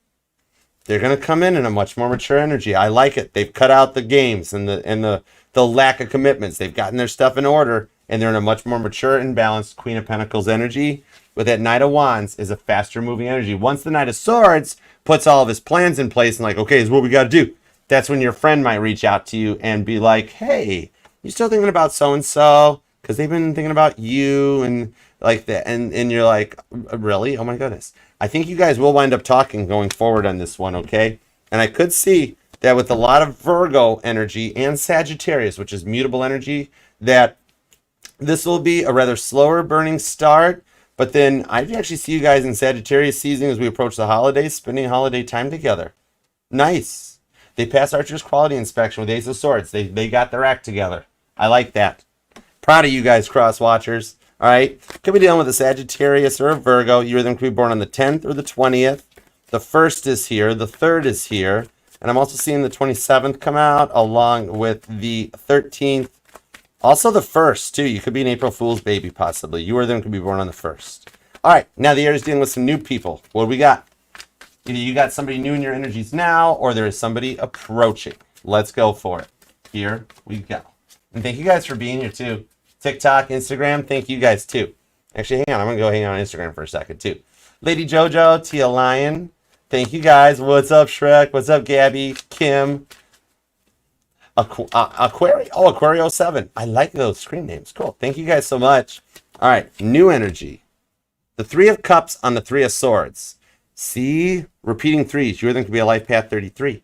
They're going to come in a much more mature energy. I like it. They've cut out the games and the lack of commitments. They've gotten their stuff in order, and they're in a much more mature and balanced Queen of Pentacles energy. But that Knight of Wands is a faster moving energy. Once the Knight of Swords puts all of his plans in place and like, okay, this is what we got to do. That's when your friend might reach out to you and be like, hey, you still thinking about so-and-so? Because they've been thinking about you and like that. And you're like, really? Oh my goodness. I think you guys will wind up talking going forward on this one, okay? And I could see that with a lot of Virgo energy and Sagittarius, which is mutable energy, that this will be a rather slower burning start. But then I actually see you guys in Sagittarius season as we approach the holidays, spending holiday time together. Nice. They passed Archer's quality inspection with Ace of Swords. They got their act together. I like that. Proud of you guys, cross watchers. All right. Could be dealing with a Sagittarius or a Virgo. You or them could be born on the 10th or the 20th. The 1st is here. The 3rd is here. And I'm also seeing the 27th come out along with the 13th. Also the 1st, too. You could be an April Fool's baby, possibly. You or them could be born on the 1st. All right. Now the Aries dealing with some new people. What do we got? Either you got somebody new in your energies now, or there is somebody approaching. Let's go for it. Here we go. And thank you guys for being here, too. TikTok, Instagram, thank you guys, too. Actually, hang on. I'm going to go hang on Instagram for a second, too. Lady Jojo, Tia Lion, thank you guys. What's up, Shrek? What's up, Gabby? Kim? Aquario 7. I like those screen names. Cool. Thank you guys so much. All right. New energy. The 3 of Cups on the 3 of Swords. See? Repeating threes. You or them could be a life path 33.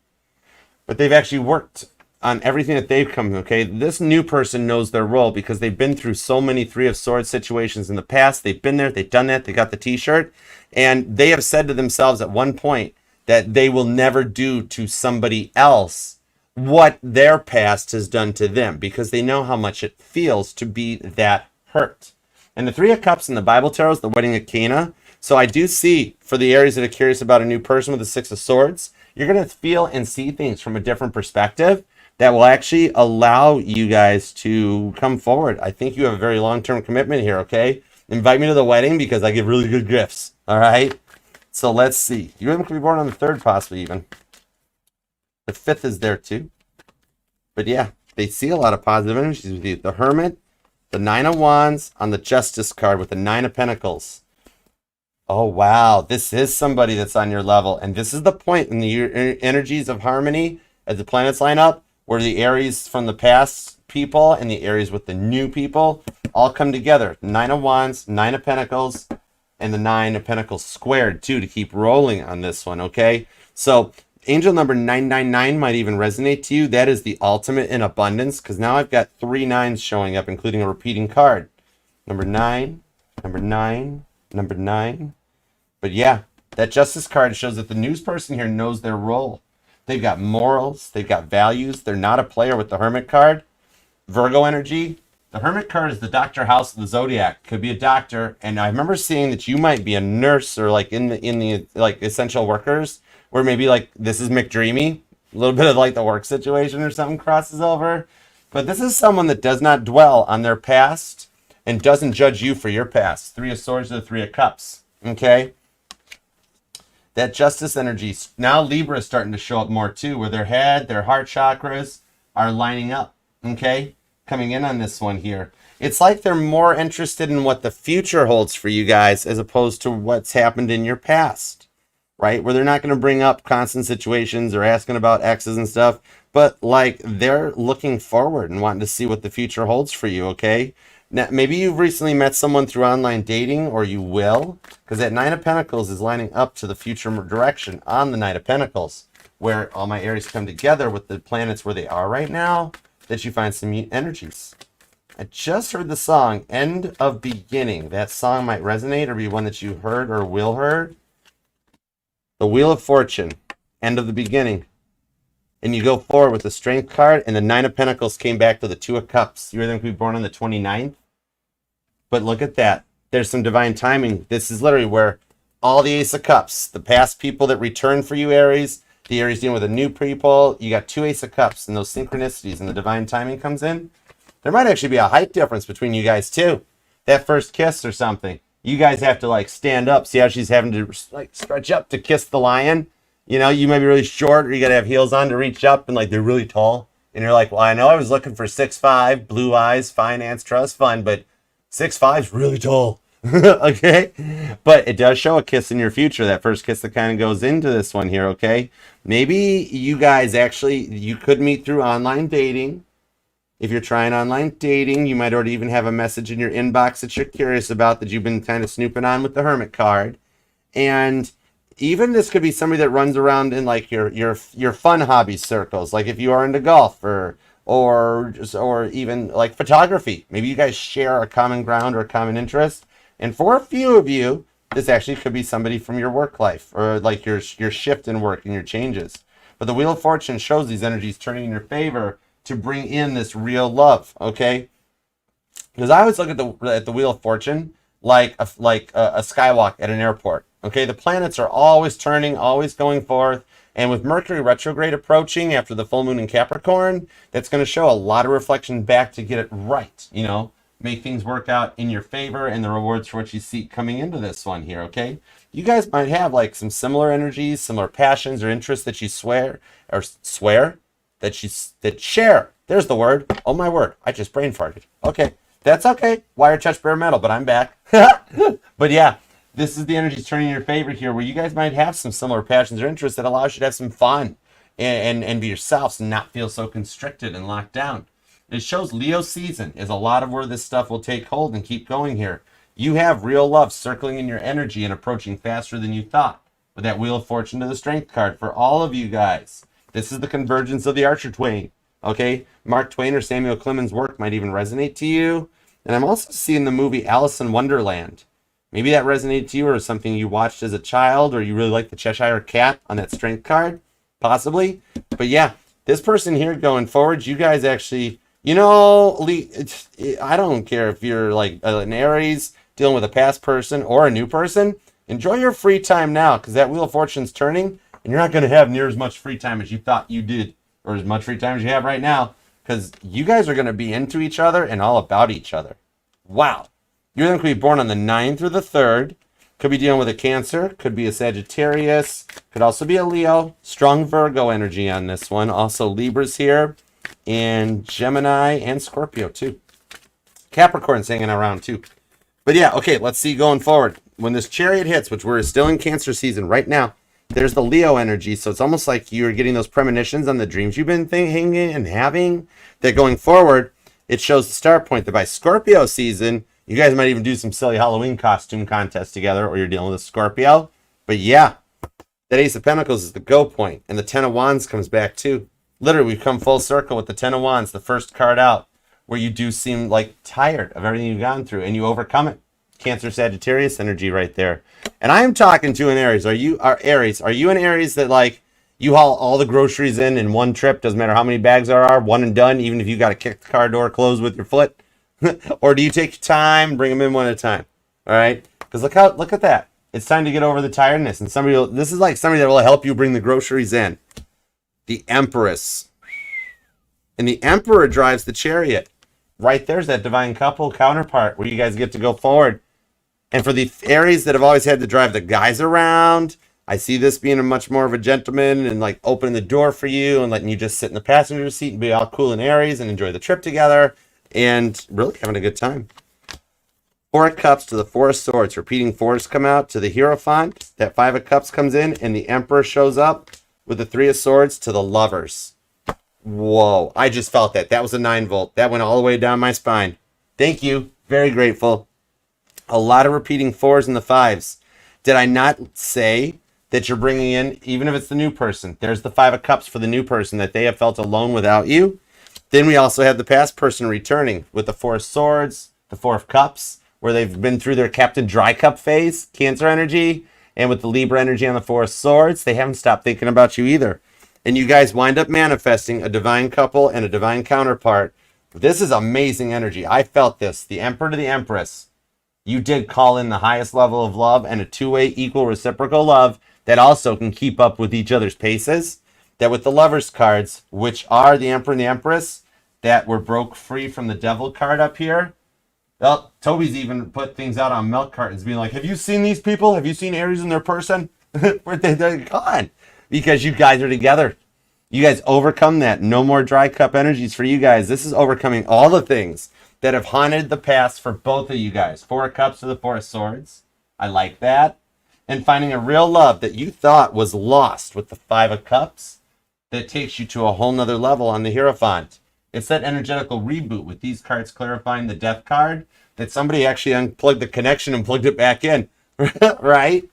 But they've actually worked on everything that they've come, okay? This new person knows their role because they've been through so many 3 of Swords situations in the past. They've been there. They've done that. They got the t-shirt. And they have said to themselves at one point that they will never do to somebody else what their past has done to them, because they know how much it feels to be that hurt. And the 3 of Cups in the Bible Tarot is the wedding of Cana. So I do see, for the Aries that are curious about a new person with the 6 of Swords, you're going to feel and see things from a different perspective that will actually allow you guys to come forward. I think you have a very long-term commitment here, okay? Invite me to the wedding because I give really good gifts, all right? So let's see. You could be born on the 3rd, possibly even. The 5th is there too. But yeah, they see a lot of positive energies with you. The Hermit, the 9 of Wands on the Justice card with the 9 of Pentacles. Oh, wow. This is somebody that's on your level. And this is the point in the energies of harmony as the planets line up, where the Aries from the past people and the Aries with the new people all come together. 9 of Wands, 9 of Pentacles, and the 9 of Pentacles squared too to keep rolling on this one, okay? So angel number 999 might even resonate to you. That is the ultimate in abundance, because now I've got 3 9s showing up, including a repeating card. Number 9, number 9, number 9. But yeah, that Justice card shows that the news person here knows their role. They've got morals. They've got values. They're not a player with the Hermit card. Virgo energy. The Hermit card is the doctor house of the Zodiac. Could be a doctor. And I remember seeing that you might be a nurse or like in the like essential workers, where maybe like this is McDreamy. A little bit of like the work situation or something crosses over. But this is someone that does not dwell on their past and doesn't judge you for your past. 3 of Swords to the 3 of Cups. Okay? That Justice energy. Now Libra is starting to show up more too, where their head, their heart chakras are lining up. Okay? Coming in on this one here. It's like they're more interested in what the future holds for you guys as opposed to what's happened in your past. Right? Where they're not going to bring up constant situations or asking about exes and stuff, but like they're looking forward and wanting to see what the future holds for you, okay? Now, maybe you've recently met someone through online dating, or you will, because that 9 of Pentacles is lining up to the future direction on the Knight of Pentacles. where all my Aries come together with the planets where they are right now, that you find some energies. I just heard the song End of Beginning. That song might resonate or be one that you heard or will heard. The Wheel of Fortune, End of the Beginning. And you go forward with the Strength card, and the Nine of Pentacles came back to the Two of Cups. You were going to be born on the 29th. But look at that. There's some divine timing. This is literally where all the Ace of Cups, the past people that return for you, Aries, the Aries dealing with a new people, you got two Ace of Cups, and those synchronicities and the divine timing comes in. There might actually be a height difference between you guys too. That first kiss or something. You guys have to like stand up. See how she's having to like stretch up to kiss the lion? You know, you might be really short, or you got to have heels on to reach up, and like they're really tall. And you're like, well, I know I was looking for 6'5", blue eyes, finance, trust fund, but 6'5" is really tall. Okay, but it does show a kiss in your future, that first kiss that kind of goes into this one here. Okay, maybe you guys actually, you could meet through online dating. If you're trying online dating, you might already even have a message in your inbox that you're curious about, that you've been kind of snooping on with the Hermit card. And even this could be somebody that runs around in like your fun hobby circles, like if you are into golf or even like photography. Maybe you guys share a common ground or a common interest. And for a few of you, this actually could be somebody from your work life, or like your shift in work and your changes. But the Wheel of Fortune shows these energies turning in your favor to bring in this real love, okay? Because I always look at the Wheel of Fortune like a skywalk at an airport, okay? The planets are always turning, always going forth. And with Mercury retrograde approaching after the full moon in Capricorn, that's going to show a lot of reflection back to get it right, you know? Make things work out in your favor, and the rewards for what you seek coming into this one here, okay? You guys might have like some similar energies, similar passions or interests that you that share. There's the word. Oh my word, I just brain farted. Okay, that's okay. Wire touch bare metal, but I'm back. But yeah, this is the energies turning in your favor here, where you guys might have some similar passions or interests that allows you to have some fun and be yourselves and not feel so constricted and locked down. It shows Leo season is a lot of where this stuff will take hold and keep going here. You have real love circling in your energy and approaching faster than you thought with that Wheel of Fortune to the Strength card for all of you guys. This is the convergence of the Archer Twain. Okay, Mark Twain or Samuel Clemens' work might even resonate to you. And I'm also seeing the movie Alice in Wonderland. Maybe that resonated to you, or something you watched as a child, or you really like the Cheshire Cat on that Strength card, possibly. But yeah, this person here going forward, you guys actually, you know, I don't care if you're like an Aries dealing with a past person or a new person. Enjoy your free time now, because that Wheel of Fortune's turning, and you're not going to have near as much free time as you thought you did, or as much free time as you have right now, because you guys are going to be into each other and all about each other. Wow. You're going to be born on the 9th or the 3rd. Could be dealing with a Cancer. Could be a Sagittarius. Could also be a Leo. Strong Virgo energy on this one. Also Libras here. And Gemini and Scorpio too. Capricorn's hanging around too. But yeah, okay, let's see going forward. When this Chariot hits, which we're still in Cancer season right now, there's the Leo energy. So it's almost like you're getting those premonitions on the dreams you've been thinking and having. That going forward, it shows the start point that by Scorpio season, you guys might even do some silly Halloween costume contest together, or you're dealing with a Scorpio. But yeah, that Ace of Pentacles is the go point, and the Ten of Wands comes back too. Literally, we've come full circle with the Ten of Wands, the first card out, where you do seem like tired of everything you've gone through, and you overcome it. Cancer Sagittarius energy right there. And I am talking to an Aries. Are you an Aries that like you haul all the groceries in one trip, doesn't matter how many bags there are, one and done, even if you got to kick the car door closed with your foot? Or do you take your time, bring them in one at a time? All right, because look at that. It's time to get over the tiredness, and this is like somebody that will help you bring the groceries in. The Empress, and the Emperor drives the Chariot. Right there's that divine couple counterpart where you guys get to go forward. And for the Aries that have always had to drive the guys around, I see this being a much more of a gentleman and like opening the door for you and letting you just sit in the passenger seat and be all cool and Aries and enjoy the trip together. And really having a good time. Four of Cups to the Four of Swords. Repeating fours come out to the Hierophant. That Five of Cups comes in, and the Emperor shows up with the Three of Swords to the Lovers. Whoa, I just felt that. That was a 9-volt. That went all the way down my spine. Thank you. Very grateful. A lot of repeating fours and the fives. Did I not say that you're bringing in, even if it's the new person. There's the Five of Cups for the new person, that they have felt alone without you. Then we also have the past person returning with the Four of Swords, the Four of Cups, where they've been through their Captain Dry Cup phase, Cancer energy, and with the Libra energy on the Four of Swords, they haven't stopped thinking about you either. And you guys wind up manifesting a divine couple and a divine counterpart. This is amazing energy. I felt this. The Emperor to the Empress. You did call in the highest level of love and a two-way equal reciprocal love that also can keep up with each other's paces. That with the Lovers cards, which are the Emperor and the Empress, that were broke free from the Devil card up here. Well, Toby's even put things out on milk cartons being like, have you seen these people? Have you seen Aries in their person? They're gone. Because you guys are together. You guys overcome that. No more dry cup energies for you guys. This is overcoming all the things that have haunted the past for both of you guys. Four of Cups to the Four of Swords. I like that. And finding a real love that you thought was lost with the Five of Cups that takes you to a whole nother level on the Hierophant. It's that energetical reboot with these cards clarifying the Death card, that somebody actually unplugged the connection and plugged it back in, right?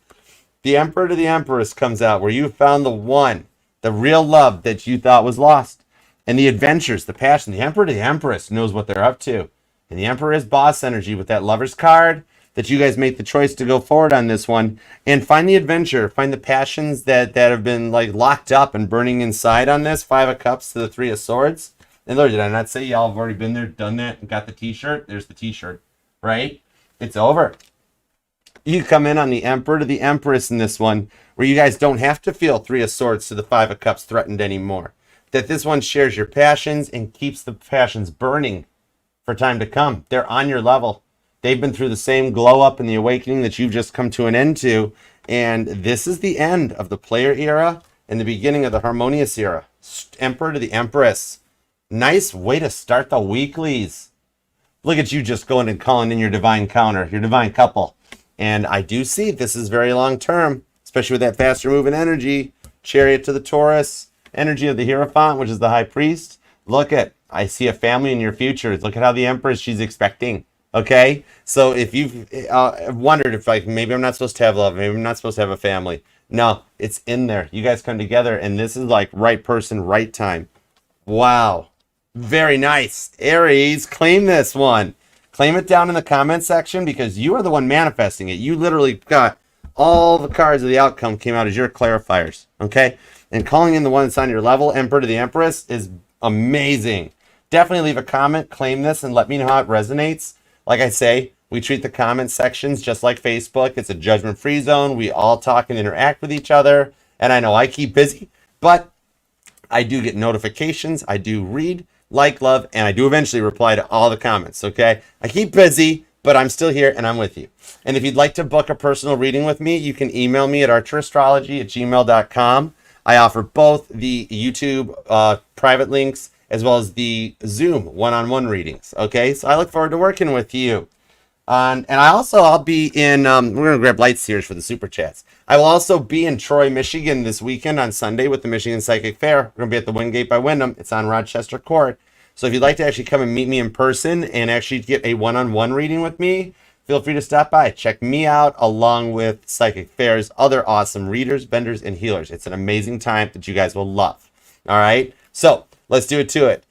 The Emperor to the Empress comes out, where you found the one, the real love that you thought was lost. And the adventures, the passion, the Emperor to the Empress knows what they're up to. And the Emperor is boss energy with that Lovers card, that you guys make the choice to go forward on this one. And find the adventure, find the passions that have been like locked up and burning inside on this. Five of Cups to the Three of Swords. And Lord, did I not say y'all have already been there, done that, and got the t-shirt? There's the t-shirt, right? It's over. You come in on the Emperor to the Empress in this one, where you guys don't have to feel Three of Swords to the Five of Cups threatened anymore. That this one shares your passions and keeps the passions burning for time to come. They're on your level. They've been through the same glow up and the awakening that you've just come to an end to. And this is the end of the player era and the beginning of the harmonious era. Emperor to the Empress. Nice way to start the weeklies. Look at you just going and calling in your divine counter, your divine couple. And I do see this is very long term, especially with that faster moving energy. Chariot to the Taurus. Energy of the Hierophant, which is the High Priest. Look at, I see a family in your future. Look at how the Empress she's expecting. Okay? So if you've wondered if like maybe I'm not supposed to have love, maybe I'm not supposed to have a family. No, it's in there. You guys come together and this is like right person, right time. Wow. Very nice. Aries, claim this one. Claim it down in the comment section because you are the one manifesting it. You literally got all the cards of the outcome came out as your clarifiers. Okay? And calling in the one that's on your level, Emperor to the Empress, is amazing. Definitely leave a comment, claim this, and let me know how it resonates. Like I say, we treat the comment sections just like Facebook. It's a judgment-free zone. We all talk and interact with each other. And I know I keep busy, but I do get notifications. I do read, like, love, and I do eventually reply to all the comments, okay? I keep busy, but I'm still here and I'm with you. And if you'd like to book a personal reading with me, you can email me at archerastrology@gmail.com. I offer both the YouTube private links as well as the Zoom one-on-one readings, okay? So I look forward to working with you. And I'll be in, we're going to grab lights here for the super chats. I will also be in Troy, Michigan this weekend on Sunday with the Michigan Psychic Fair. We're going to be at the Wingate by Wyndham. It's on Rochester Court. So if you'd like to actually come and meet me in person and actually get a one-on-one reading with me, feel free to stop by. Check me out along with Psychic Fair's other awesome readers, benders, and healers. It's an amazing time that you guys will love. All right? So let's do it to it.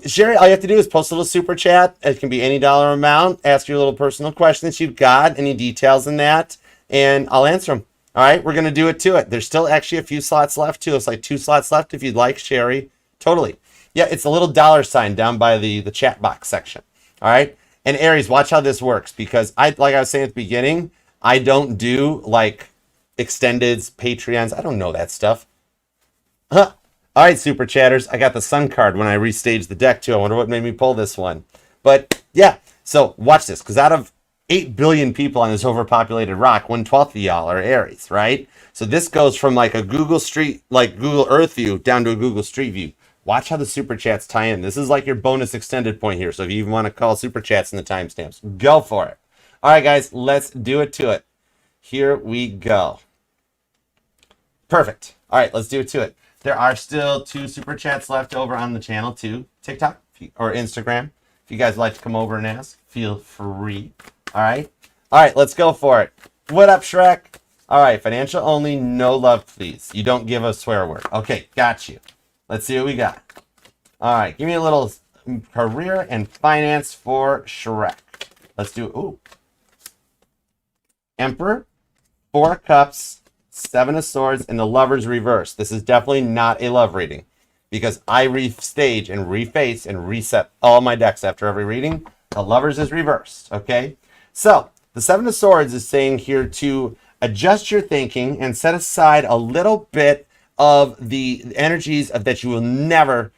Sherry, all you have to do is post a little super chat. It can be any dollar amount. Ask your little personal question that you've got, any details in that, and I'll answer them. All right, we're going to do it to it. There's still actually a few slots left, too. It's like 2 slots left if you'd like, Sherry. Totally. Yeah, it's a little dollar sign down by the chat box section. All right? And Aries, watch how this works because like I was saying at the beginning, I don't do like extendeds, Patreons. I don't know that stuff. Huh. All right, super chatters. I got the sun card when I restaged the deck too. I wonder what made me pull this one. But yeah, so watch this because out of 8 billion people on this overpopulated rock, 1/12 of y'all are Aries, right? So this goes from like a Google Street, like Google Earth view down to a Google Street view. Watch how the super chats tie in. This is like your bonus extended point here. So if you even want to call super chats in the timestamps, go for it. All right, guys, let's do it to it. Here we go. Perfect. All right, let's do it to it. There are still 2 super chats left over on the channel too. TikTok or Instagram. If you guys like to come over and ask, feel free. All right. All right, let's go for it. What up, Shrek? All right, financial only, no love, please. You don't give a swear word. Okay, got you. Let's see what we got. All right, give me a little career and finance for Shrek. Let's do, ooh. Emperor, 4 cups, 7 of swords, and the Lover's reverse. This is definitely not a love reading because I restage and reface and reset all my decks after every reading. The Lover's is reversed, okay? So, the 7 of swords is saying here to adjust your thinking and set aside a little bit of the energies of that you will never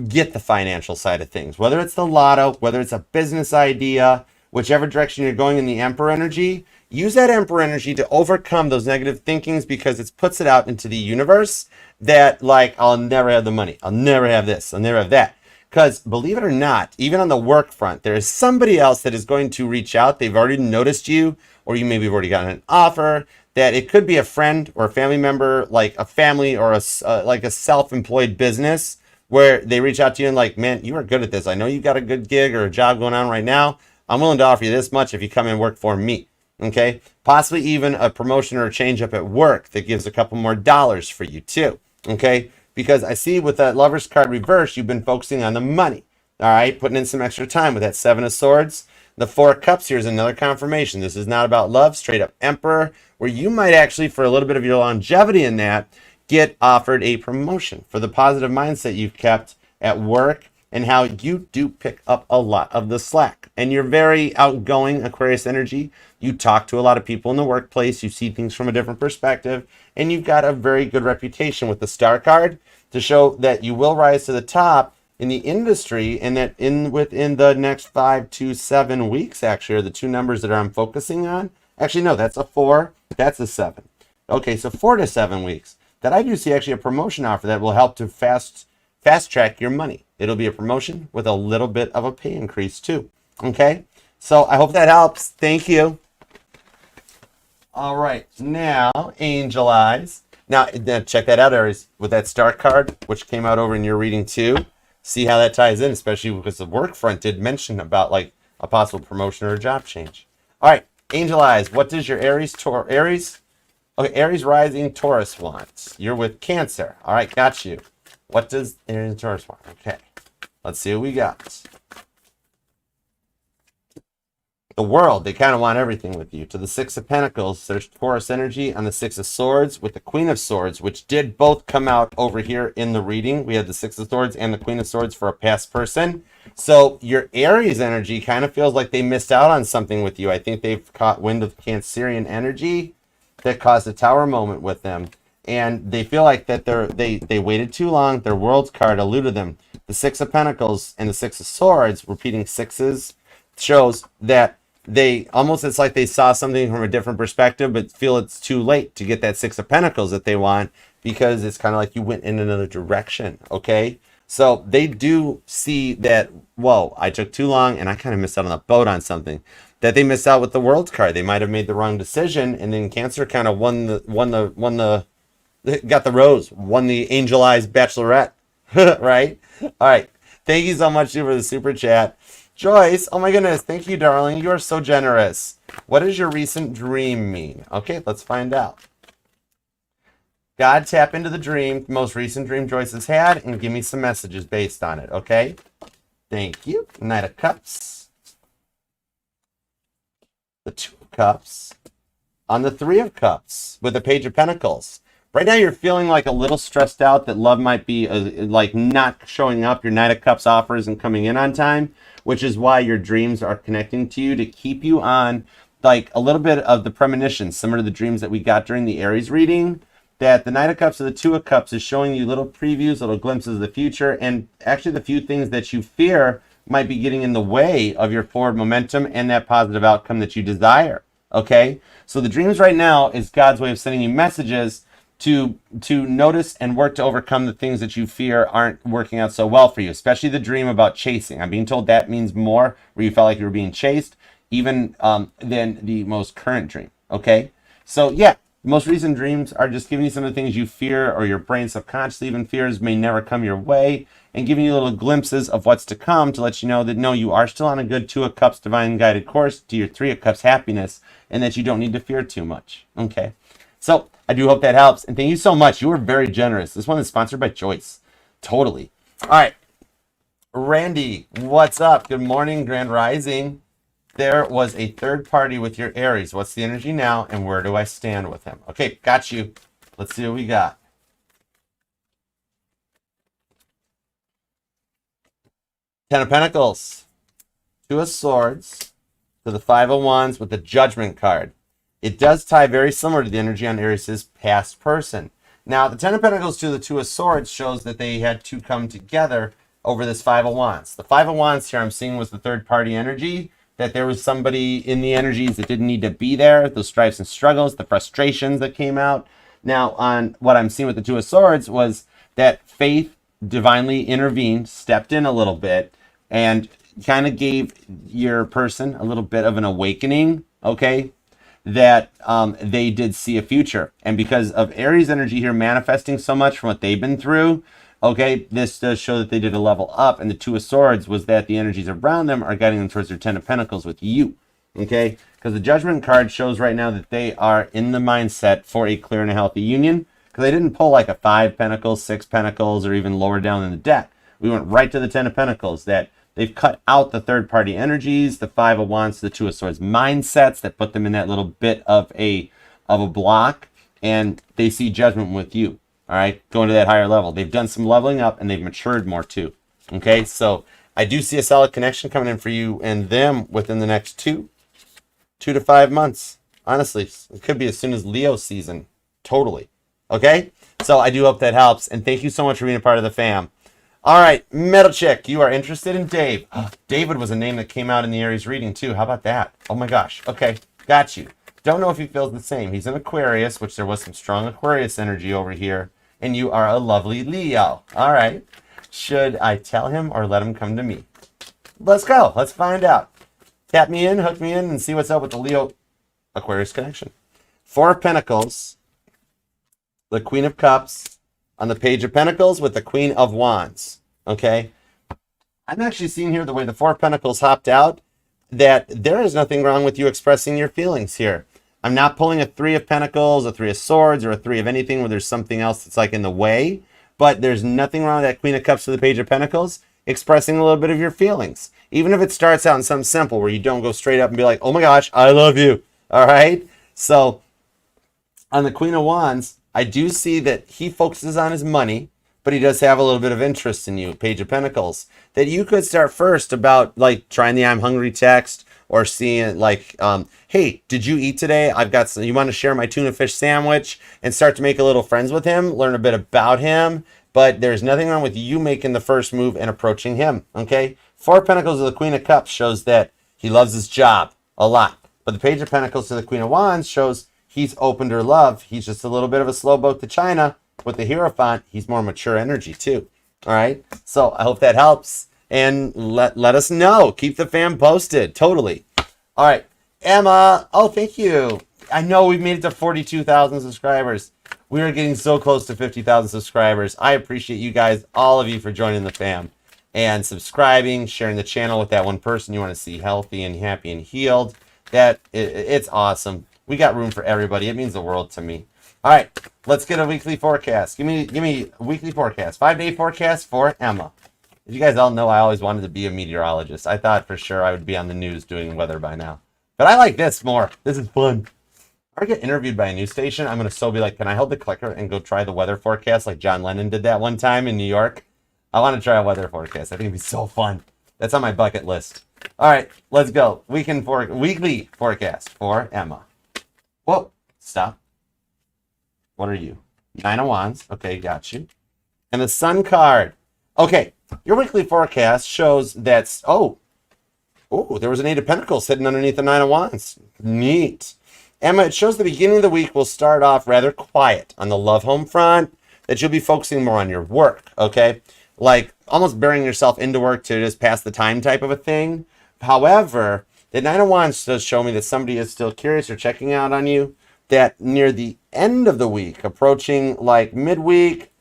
get the financial side of things. Whether it's the lotto, whether it's a business idea, whichever direction you're going in the Emperor energy, use that Emperor energy to overcome those negative thinkings because it puts it out into the universe that like, I'll never have the money. I'll never have this. I'll never have that. Because believe it or not, even on the work front, there is somebody else that is going to reach out. They've already noticed you, or you maybe have already gotten an offer. That it could be a friend or a family member, like a family or like a self-employed business, where they reach out to you and like, man, you are good at this. I know you got a good gig or a job going on right now. I'm willing to offer you this much if you come and work for me. Okay, possibly even a promotion or a change up at work that gives a couple more dollars for you too. Okay. Because I see with that Lover's card reverse, you've been focusing on the money. All right, putting in some extra time with that 7 of swords. The 4 of cups here is another confirmation. This is not about love, straight up Emperor, where you might actually, for a little bit of your longevity in that, get offered a promotion for the positive mindset you've kept at work and how you do pick up a lot of the slack. And you're very outgoing, Aquarius energy. You talk to a lot of people in the workplace. You see things from a different perspective. And you've got a very good reputation with the Star card to show that you will rise to the top in the industry, and that within the next 5 to 7 weeks, actually, are the 2 numbers that I'm focusing on. Actually, no, that's a 4. That's a 7. Okay, so 4 to 7 weeks. That I do see actually a promotion offer that will help to fast track your money. It'll be a promotion with a little bit of a pay increase too. Okay, so I hope that helps. Thank you. All right, now Angel Eyes. Now check that out, Aries, with that Star card, which came out over in your reading too. See how that ties in, especially because the work front did mention about like a possible promotion or a job change. All right, Angel Eyes. What does your Aries rising Taurus want? You're with Cancer. All right, got you. What does Aries Taurus want? Okay, let's see what we got. The World, they kind of want everything with you. To the 6 of Pentacles, there's Taurus energy on the 6 of Swords with the Queen of Swords, which did both come out over here in the reading. We had the 6 of Swords and the Queen of Swords for a past person. So your Aries energy kind of feels like they missed out on something with you. I think they've caught wind of Cancerian energy that caused a Tower moment with them. And they feel like that they waited too long. Their World's card eluded them. The 6 of Pentacles and the 6 of Swords, repeating sixes, shows that they almost, it's like they saw something from a different perspective, but feel it's too late to get that 6 of Pentacles that they want because it's kind of like you went in another direction. Okay. So they do see that, whoa, I took too long and I kind of missed out on the boat on something. That they missed out with the World card. They might have made the wrong decision, and then Cancer kind of got the rose, won the Angel Eyes Bachelorette, right? All right. Thank you so much for the super chat. Joyce, oh my goodness, thank you, darling. You are so generous. What does your recent dream mean? Okay, let's find out. God, tap into the dream, the most recent dream Joyce has had, and give me some messages based on it, okay? Thank you. Knight of Cups. The 2 of Cups. On the 3 of Cups with the Page of Pentacles. Right now you're feeling like a little stressed out that love might be like not showing up. Your Knight of Cups offer isn't coming in on time, which is why your dreams are connecting to you to keep you on like a little bit of the premonitions, similar to the dreams that we got during the Aries reading, that the Knight of Cups or the 2 of Cups is showing you little previews, little glimpses of the future, and actually the few things that you fear might be getting in the way of your forward momentum and that positive outcome that you desire. Okay? So the dreams right now is God's way of sending you messages to notice and work to overcome the things that you fear aren't working out so well for you, especially the dream about chasing. I'm being told that means more where you felt like you were being chased, even than the most current dream. Okay? So yeah, the most recent dreams are just giving you some of the things you fear or your brain subconsciously even fears may never come your way, and giving you little glimpses of what's to come to let you know that no, you are still on a good 2 of Cups divine guided course to your 3 of Cups happiness, and that you don't need to fear too much. Okay? So I do hope that helps. And thank you so much. You were very generous. This one is sponsored by Joyce. Totally. All right. Randy, what's up? Good morning, Grand Rising. There was a third party with your Aries. What's the energy now, and where do I stand with him? Okay, got you. Let's see what we got. Ten of Pentacles, Two of Swords, to the Five of Wands with the Judgment card. It does tie very similar to the energy on Aries' past person. Now, the Ten of Pentacles to the Two of Swords shows that they had to come together over this Five of Wands. The Five of Wands here I'm seeing was the third party energy, that there was somebody in the energies that didn't need to be there, those strifes and struggles, the frustrations that came out. Now, on what I'm seeing with the Two of Swords was that faith divinely intervened, stepped in a little bit, and kind of gave your person a little bit of an awakening, okay, that they did see a future. And because of Aries energy here manifesting so much from what they've been through, okay, this does show that they did a level up. And the Two of Swords was that the energies around them are guiding them towards their Ten of Pentacles with you, okay? Because the Judgment card shows right now that they are in the mindset for a clear and a healthy union, because they didn't pull like a Five Pentacles, Six Pentacles, or even lower down in the deck. We went right to the Ten of Pentacles, that they've cut out the third-party energies, the Five of Wands, the Two of Swords mindsets that put them in that little bit of a block, and they see Judgment with you, all right, going to that higher level. They've done some leveling up, and they've matured more too, okay? So I do see a solid connection coming in for you and them within the next 2 to 5 months. Honestly, it could be as soon as Leo season, totally, okay? So I do hope that helps, and thank you so much for being a part of the fam. All right, Metal Chick, you are interested in Dave. David was a name that came out in the Aries reading too. How about that? Oh my gosh. Okay, got you. Don't know if he feels the same. He's an Aquarius, which there was some strong Aquarius energy over here. And you are a lovely Leo. All right. Should I tell him or let him come to me? Let's go. Let's find out. Tap me in, hook me in, and see what's up with the Leo Aquarius connection. Four of Pentacles, the Queen of Cups, on the Page of Pentacles with the Queen of Wands, okay? I'm actually seeing here the way the Four of Pentacles hopped out, that there is nothing wrong with you expressing your feelings here. I'm not pulling a Three of Pentacles, a Three of Swords, or a Three of anything where there's something else that's like in the way, but there's nothing wrong with that Queen of Cups to the Page of Pentacles expressing a little bit of your feelings. Even if it starts out in something simple where you don't go straight up and be like, oh my gosh, I love you, all right? So on the Queen of Wands, I do see that he focuses on his money, but he does have a little bit of interest in you, Page of Pentacles, that you could start first about like trying the I'm hungry text, or seeing like, hey, did you eat today? I've got some, you want to share my tuna fish sandwich, and start to make a little friends with him, learn a bit about him. But there's nothing wrong with you making the first move and approaching him, okay? Four of Pentacles to the Queen of Cups shows that he loves his job a lot. But the Page of Pentacles to the Queen of Wands shows he's open to love. He's just a little bit of a slow boat to China. With the Hierophant, he's more mature energy too. All right. So I hope that helps. And let us know. Keep the fam posted. Totally. All right. Emma. Oh, thank you. I know we've made it to 42,000 subscribers. We are getting so close to 50,000 subscribers. I appreciate you guys, all of you, for joining the fam and subscribing, sharing the channel with that one person you want to see healthy and happy and healed. It's awesome. We got room for everybody. It means the world to me. All right, let's get a weekly forecast. Give me a weekly forecast. 5-day forecast for Emma. As you guys all know, I always wanted to be a meteorologist. I thought for sure I would be on the news doing weather by now. But I like this more. This is fun. If I get interviewed by a news station, I'm going to so be like, can I hold the clicker and go try the weather forecast like John Lennon did that one time in New York? I want to try a weather forecast. I think it'd be so fun. That's on my bucket list. All right, let's go. Weekly forecast for Emma. Whoa, stop. What are you? Nine of Wands. Okay, got you. And the Sun card. Okay, your weekly forecast shows that's, oh, there was an Eight of Pentacles sitting underneath the Nine of Wands. Neat. Emma, it shows the beginning of the week will start off rather quiet on the love home front, that you'll be focusing more on your work, okay? Like almost burying yourself into work to just pass the time type of a thing. However, the Nine of Wands does show me that somebody is still curious or checking out on you, that near the end of the week, approaching like midweek,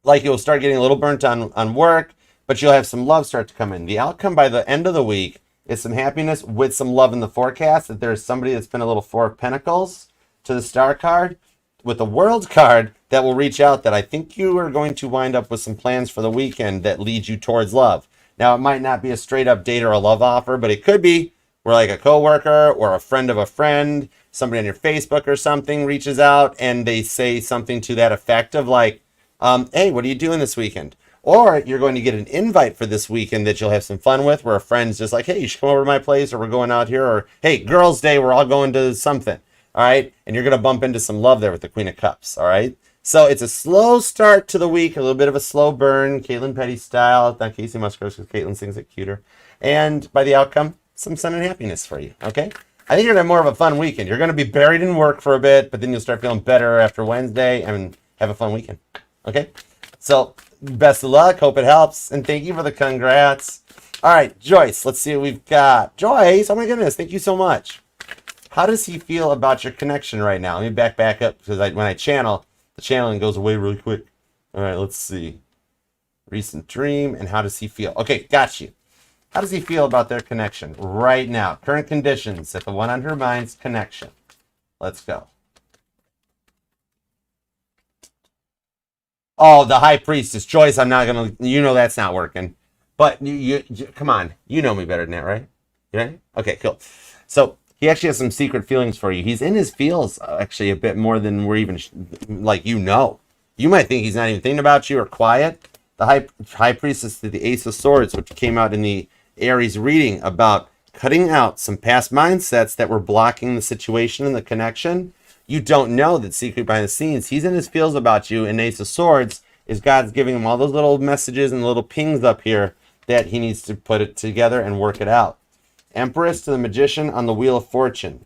like you'll start getting a little burnt on work, but you'll have some love start to come in. The outcome by the end of the week is some happiness with some love in the forecast, that there's somebody that's been a little Four of Pentacles to the Star card, with the World card that will reach out that I think you are going to wind up with some plans for the weekend that lead you towards love. Now, it might not be a straight up date or a love offer, but it could be where like a coworker or a friend of a friend, somebody on your Facebook or something reaches out and they say something to that effect of like, hey, what are you doing this weekend? Or you're going to get an invite for this weekend that you'll have some fun with, where a friend's just like, hey, you should come over to my place, or we're going out here, or hey, girls' day, we're all going to something. All right. And you're going to bump into some love there with the Queen of Cups. All right. So it's a slow start to the week, a little bit of a slow burn, Caitlin Petty style. Not Casey Musgroves, because Caitlin sings it cuter. And by the outcome, some sun and happiness for you. Okay. I think you're going to have more of a fun weekend. You're going to be buried in work for a bit, but then you'll start feeling better after Wednesday and have a fun weekend. Okay. So best of luck. Hope it helps. And thank you for the congrats. All right, Joyce, let's see what we've got. Joyce, oh my goodness. Thank you so much. How does he feel about your connection right now? Let me back up because when I channel, the channeling goes away really quick. All right, let's see. Recent dream and how does he feel? Okay, got you. How does he feel about their connection right now? Current conditions at the one on her mind's connection. Let's go. Oh, the High Priestess. Joyce, I'm not going to, you know that's not working. But you come on. You know me better than that, right? You right? Okay, cool. So he actually has some secret feelings for you. He's in his feels actually a bit more than we're even, like, you know. You might think he's not even thinking about you or quiet. The High Priestess to the Ace of Swords, which came out in the Aries reading about cutting out some past mindsets that were blocking the situation and the connection. You don't know that secret behind the scenes. He's in his feels about you, and Ace of Swords is God's giving him all those little messages and little pings up here that he needs to put it together and work it out. Empress to the Magician on the Wheel of Fortune.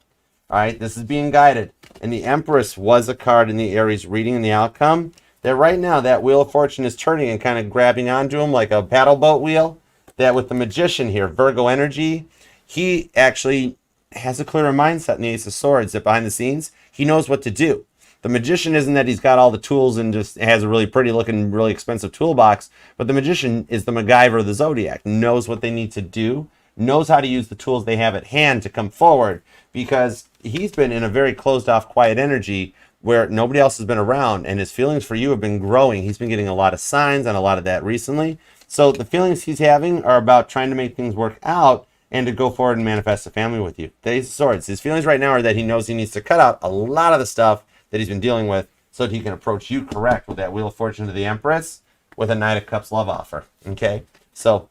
All right, this is being guided. And the Empress was a card in the Aries reading and the outcome. That right now, that Wheel of Fortune is turning and kind of grabbing onto him like a paddle boat wheel. That with the Magician here, Virgo energy, he actually has a clearer mindset in the Ace of Swords that behind the scenes, he knows what to do. The Magician isn't that he's got all the tools and just has a really pretty looking, really expensive toolbox, but the Magician is the MacGyver of the Zodiac, knows what they need to do, knows how to use the tools they have at hand to come forward, because he's been in a very closed off, quiet energy where nobody else has been around, and his feelings for you have been growing. He's been getting a lot of signs on a lot of that recently. So the feelings he's having are about trying to make things work out and to go forward and manifest a family with you. The Ace of Swords, his feelings right now are that he knows he needs to cut out a lot of the stuff that he's been dealing with so that he can approach you correct with that Wheel of Fortune to the Empress with a Knight of Cups love offer. Okay? So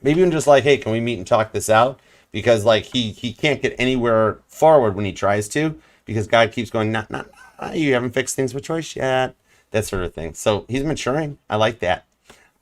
maybe even just like, hey, can we meet and talk this out? Because like he can't get anywhere forward when he tries to, because God keeps going, nah, you haven't fixed things with choice yet. That sort of thing. So he's maturing. I like that.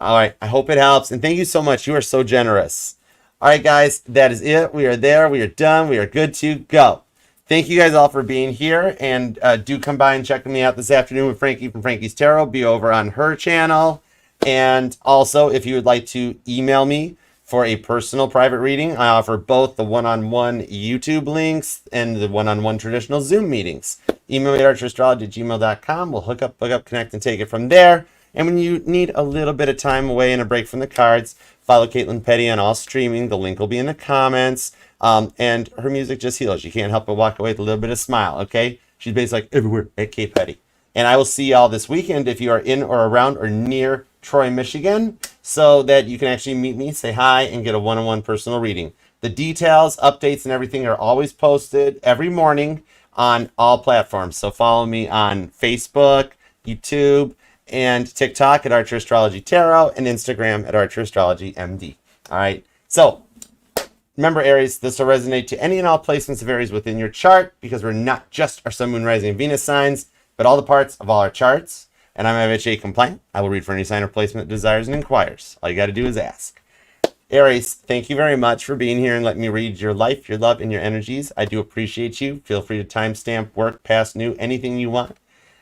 All right. I hope it helps. And thank you so much. You are so generous. All right, guys. That is it. We are there. We are done. We are good to go. Thank you guys all for being here. And do come by and check me out this afternoon with Frankie from Frankie's Tarot. Be over on her channel. And also, if you would like to email me for a personal private reading, I offer both the one-on-one YouTube links and the one-on-one traditional Zoom meetings. Email me at ariestarot@gmail.com. We'll hook up, connect, and take it from there. And when you need a little bit of time away and a break from the cards, follow Caitlin Petty on all streaming. The link will be in the comments. And her music just heals. You can't help but walk away with a little bit of smile, okay? She's based like everywhere at K Petty. And I will see y'all this weekend if you are in or around or near Troy, Michigan, so that you can actually meet me, say hi, and get a one-on-one personal reading. The details, updates, and everything are always posted every morning on all platforms. So follow me on Facebook, YouTube, and TikTok at Archer Astrology Tarot, and Instagram at Archer Astrology MD. All right. So remember, Aries, this will resonate to any and all placements of Aries within your chart, because we're not just our Sun, Moon, Rising, and Venus signs, but all the parts of all our charts. And I'm FHA compliant. I will read for any sign or placement that desires and inquires. All you got to do is ask. Aries, thank you very much for being here and letting me read your life, your love, and your energies. I do appreciate you. Feel free to timestamp, work, past, new, anything you want.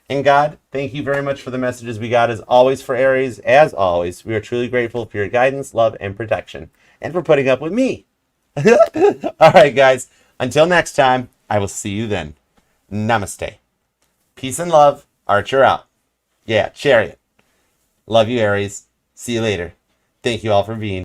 And God, thank you very much for the messages we got as always for Aries. As always, we are truly grateful for your guidance, love, and protection. And for putting up with me. All right, guys. Until next time, I will see you then. Namaste. Peace and love. Archer out. Yeah, Chariot. Love you, Aries. See you later. Thank you all for being